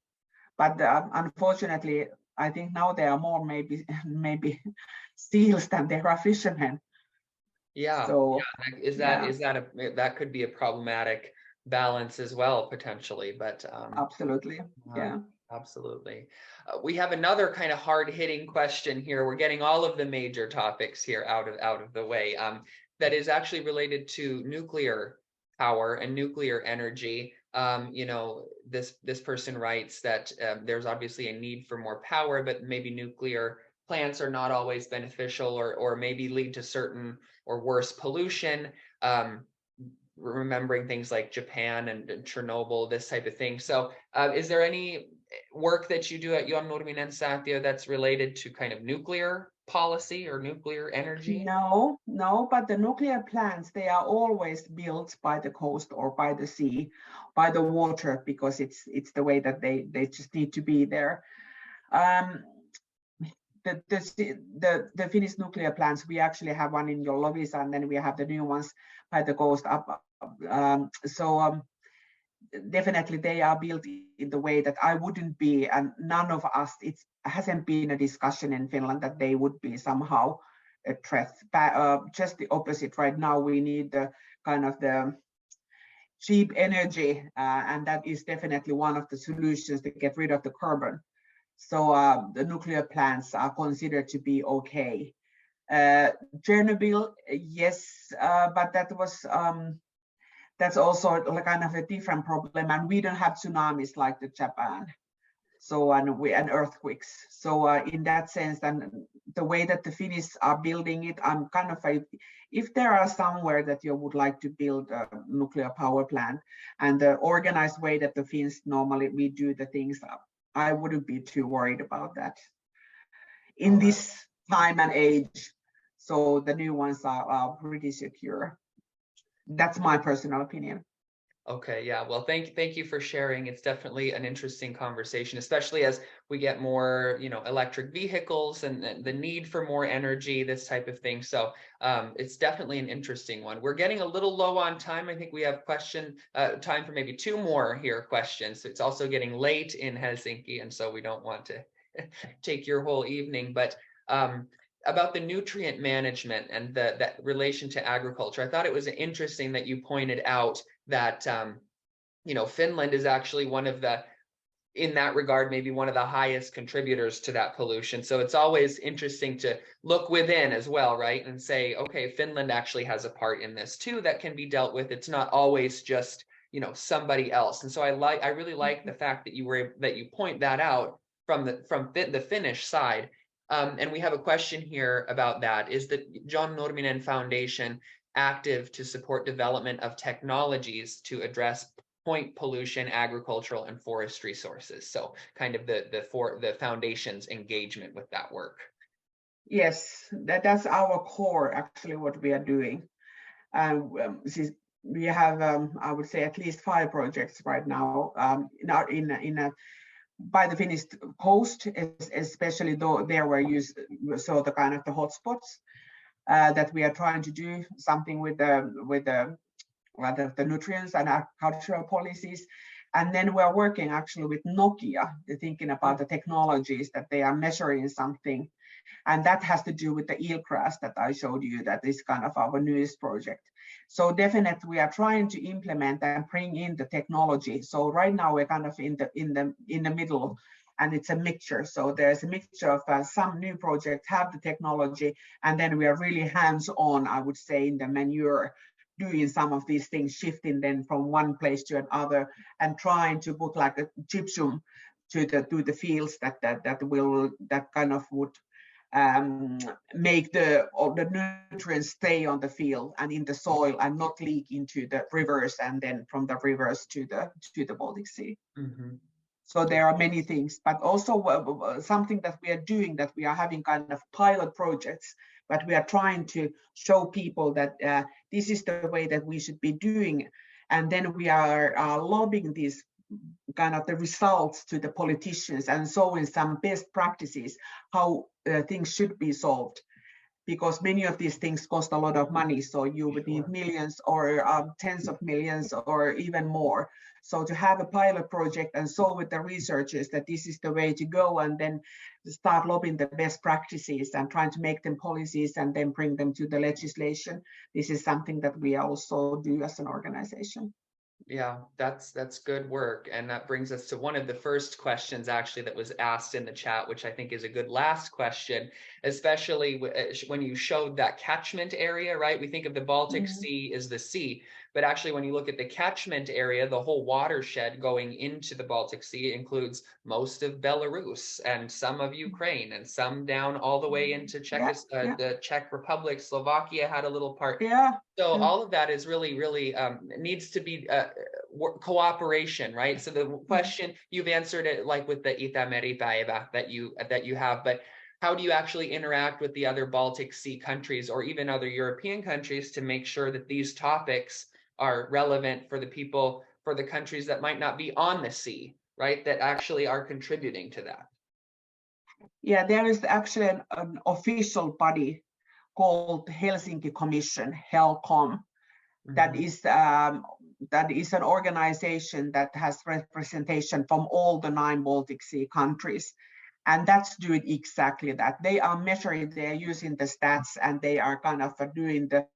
But unfortunately, I think now there are more maybe seals than there are fishermen. Yeah. So yeah. That could be a problematic balance as well potentially, but absolutely, yeah. Absolutely. We have another kind of hard-hitting question here. We're getting all of the major topics here out of the way. That is actually related to nuclear power and nuclear energy. You know, this person writes that there's obviously a need for more power, but maybe nuclear plants are not always beneficial, or maybe lead to certain or worse pollution. Remembering things like Japan and Chernobyl, this type of thing. So is there any work that you do at John Nurminen Foundation that's related to kind of nuclear policy or nuclear energy? No, but the nuclear plants, they are always built by the coast or by the sea, by the water, because it's the way that they just need to be there. The Finnish nuclear plants, we actually have one in Lovisa, and then we have the new ones by the coast up. Definitely they are built in the way that I wouldn't be, and none of us, it hasn't been a discussion in Finland that they would be somehow a threat. Just the opposite. Right now we need the kind of the cheap energy, and that is definitely one of the solutions to get rid of the carbon. So the nuclear plants are considered to be okay. Chernobyl, yes, but that was that's also kind of a different problem, and we don't have tsunamis like the Japan, so and earthquakes. So in that sense, then the way that the Finnish are building it, I'm kind of if there are somewhere that you would like to build a nuclear power plant, and the organized way that the Finns normally we do the things, I wouldn't be too worried about that in this time and age. So the new ones are pretty secure. That's my personal opinion. Okay, yeah. Well, thank you for sharing. It's definitely an interesting conversation, especially as we get more, electric vehicles and the need for more energy, this type of thing. So it's definitely an interesting one. We're getting a little low on time. I think we have time for maybe 2 more questions. It's also getting late in Helsinki, and so we don't want to take your whole evening. But about the nutrient management and that relation to agriculture, I thought it was interesting that you pointed out that Finland is actually one of the, in that regard, maybe one of the highest contributors to that pollution. So it's always interesting to look within as well, right? And say, okay, Finland actually has a part in this too that can be dealt with. It's not always just somebody else. And so I really like the fact that you point that out from the Finnish side. And we have a question here about that. Is the John Nurminen Foundation active to support development of technologies to address point pollution, agricultural and forestry sources? So kind of the foundation's engagement with that work. Yes, that's our core, actually, what we are doing. We have, I would say, at least 5 projects right now by the Finnish coast, especially though there were so the kind of the hotspots that we are trying to do something with the nutrients and agricultural policies. And then we're working actually with Nokia, thinking about the technologies that they are measuring something. And that has to do with the eelgrass that I showed you, that is kind of our newest project. So definitely we are trying to implement and bring in the technology. So right now we're kind of in the middle, and it's a mixture. So there's a mixture of some new projects have the technology, and then we are really hands-on, I would say, in the manure, doing some of these things, shifting them from one place to another, and trying to put like a gypsum to the fields that kind of would make the nutrients stay on the field and in the soil and not leak into the rivers, and then from the rivers to the Baltic Sea. Mm-hmm. So there are many things, but also something that we are doing, that we are having kind of pilot projects, but we are trying to show people that this is the way that we should be doing. And then we are lobbying these kind of the results to the politicians and showing some best practices, how things should be solved. Because many of these things cost a lot of money. So you would need millions or tens of millions or even more. So to have a pilot project and show with the researchers that this is the way to go, and then start lobbying the best practices and trying to make them policies and then bring them to the legislation. This is something that we also do as an organization. Yeah, that's good work. And that brings us to one of the first questions actually that was asked in the chat, which I think is a good last question, especially when you showed that catchment area, right? We think of the Baltic Sea as the sea, but actually when you look at the catchment area, the whole watershed going into the Baltic Sea includes most of Belarus and some of Ukraine and some down all the way into the Czech Republic. Slovakia had a little part. Yeah. So all of that is really, really needs to be cooperation, right? So the question, you've answered it like with the Itämeri päivä that you have, but how do you actually interact with the other Baltic Sea countries or even other European countries to make sure that these topics are relevant for the people, for the countries that might not be on the sea, right? That actually are contributing to that. Yeah, there is actually an official body called Helsinki Commission, HELCOM. That is an organization that has representation from all the 9 Baltic Sea countries. And that's doing exactly that. They are measuring, they are using the stats, and they are kind of doing the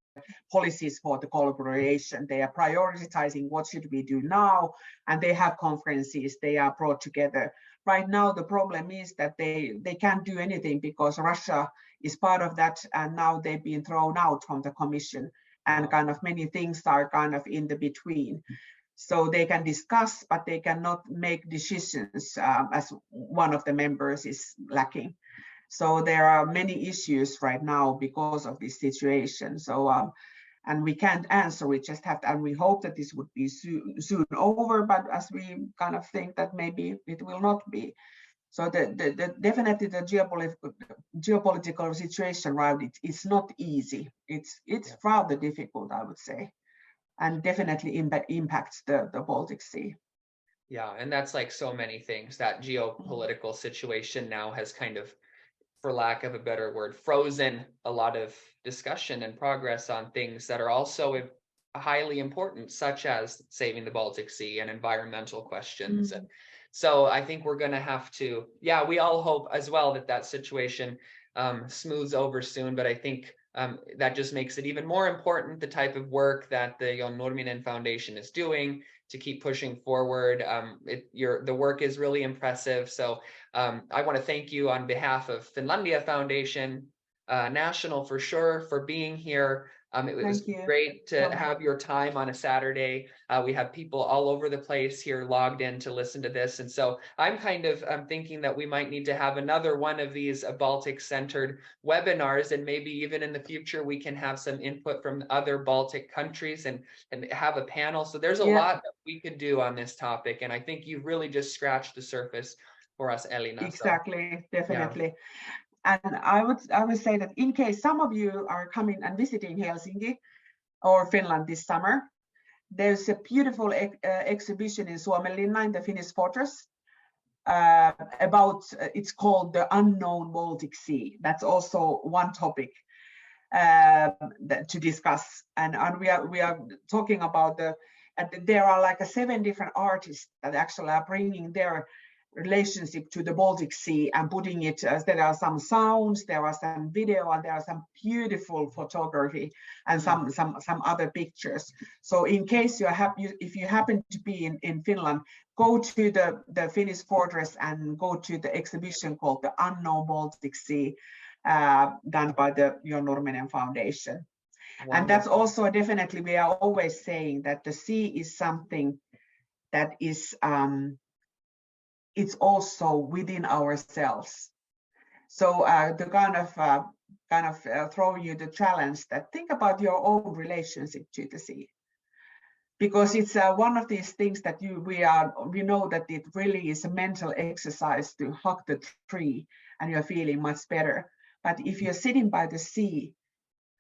policies for the collaboration. They are prioritizing what should we do now, and they have conferences, they are brought together. Right now, the problem is that they can't do anything because Russia is part of that, and now they've been thrown out from the commission, and kind of many things are kind of in the between. So they can discuss, but they cannot make decisions as one of the members is lacking. So there are many issues right now because of this situation. So and we can't answer, we just have to, and we hope that this would be soon over, but as we kind of think that maybe it will not be. So definitely the geopolitical situation, right, it's not easy. It's rather difficult, I would say, and definitely impacts the Baltic Sea. Yeah, and that's like so many things. That geopolitical situation now has kind of, for lack of a better word, frozen a lot of discussion and progress on things that are also highly important, such as saving the Baltic Sea and environmental questions. And so I think we're going to have to, we all hope as well that situation smooths over soon. But I think that just makes it even more important, the type of work that the John Nurminen Foundation is doing to keep pushing forward. The work is really impressive. So I want to thank you on behalf of Finlandia Foundation, National for sure, for being here. It was great to have your time on a Saturday. We have people all over the place here logged in to listen to this. And so I'm kind of thinking that we might need to have another one of these Baltic-centered webinars, and maybe even in the future we can have some input from other Baltic countries and have a panel. So there's a lot that we could do on this topic. And I think you've really just scratched the surface for us, Elina. Exactly, so, definitely. Yeah. And I would say that in case some of you are coming and visiting Helsinki or Finland this summer, there's a beautiful exhibition in Suomenlinna in the Finnish fortress it's called The Unknown Baltic Sea. That's also one topic to discuss. And we are talking about there are like 7 different artists that actually are bringing their relationship to the Baltic Sea and putting it, there are some sounds, there are some video, and there are some beautiful photography and some other pictures. So in case if you happen to be in Finland, go to the Finnish fortress and go to the exhibition called The Unknown Baltic Sea, done by the John Nurminen Foundation. Wonderful. And that's also definitely, we are always saying that the sea is something that is it's also within ourselves. So the kind of throw you the challenge that think about your own relationship to the sea, because it's one of these things that we know that it really is a mental exercise to hug the tree and you're feeling much better. But if you're sitting by the sea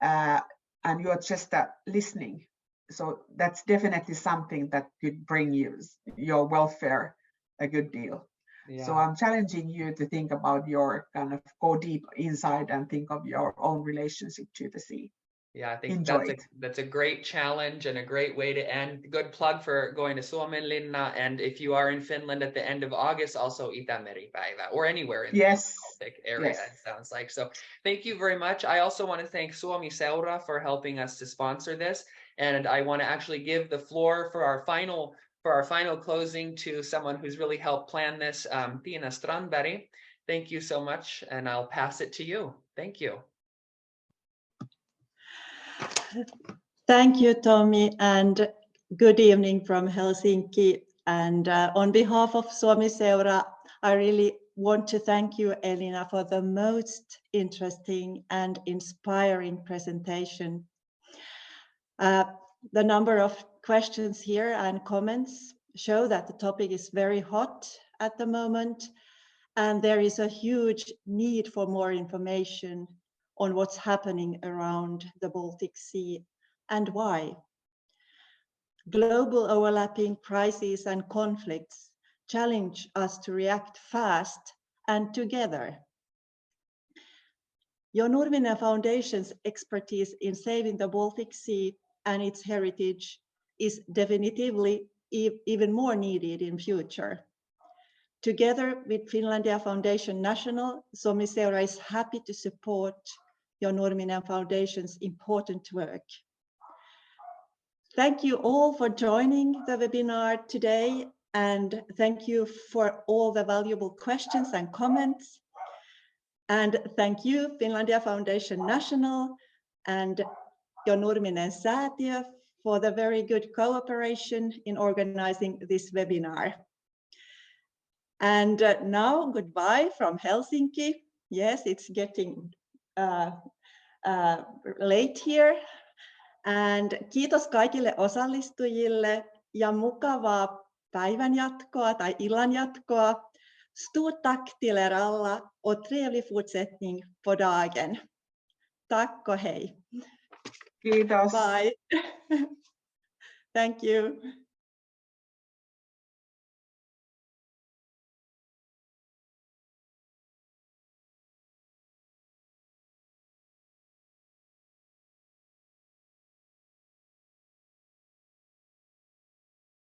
and you're just listening, so that's definitely something that could bring you your welfare a good deal. Yeah. So I'm challenging you to think about your go deep inside and think of your own relationship to the sea. Yeah, I think that's a great challenge and a great way to end. Good plug for going to Suomenlinna, and if you are in Finland at the end of August, also Itämeri-päivä, or anywhere in the Baltic area, it sounds like. So thank you very much. I also want to thank Suomi-seura for helping us to sponsor this, and I want to actually give the floor for our final closing to someone who's really helped plan this, Tiina Strandberg. Thank you so much, and I'll pass it to you. Thank you. Thank you, Tommy, and good evening from Helsinki. And on behalf of Suomi-seura, I really want to thank you, Elina, for the most interesting and inspiring presentation. The number of questions here and comments show that the topic is very hot at the moment, and there is a huge need for more information on what's happening around the Baltic Sea and why. Global overlapping crises and conflicts challenge us to react fast and together. John Nurminen Foundation's expertise in saving the Baltic Sea and its heritage is definitively even more needed in future. Together with Finlandia Foundation National, Suomi-seura is happy to support John Nurminen Foundation's important work. Thank you all for joining the webinar today, and thank you for all the valuable questions and comments. And thank you, Finlandia Foundation National and John Nurmisensaatio, for the very good cooperation in organizing this webinar. And now, goodbye from Helsinki. Yes, it's getting late here. And kiitos kaikille osallistujille ja mukavaa päivänjatkoa tai illanjatkoa. Stort tack till er alla och trevlig fortsättning på dagen. Tack och hej. Kiitos. Bye. Thank you.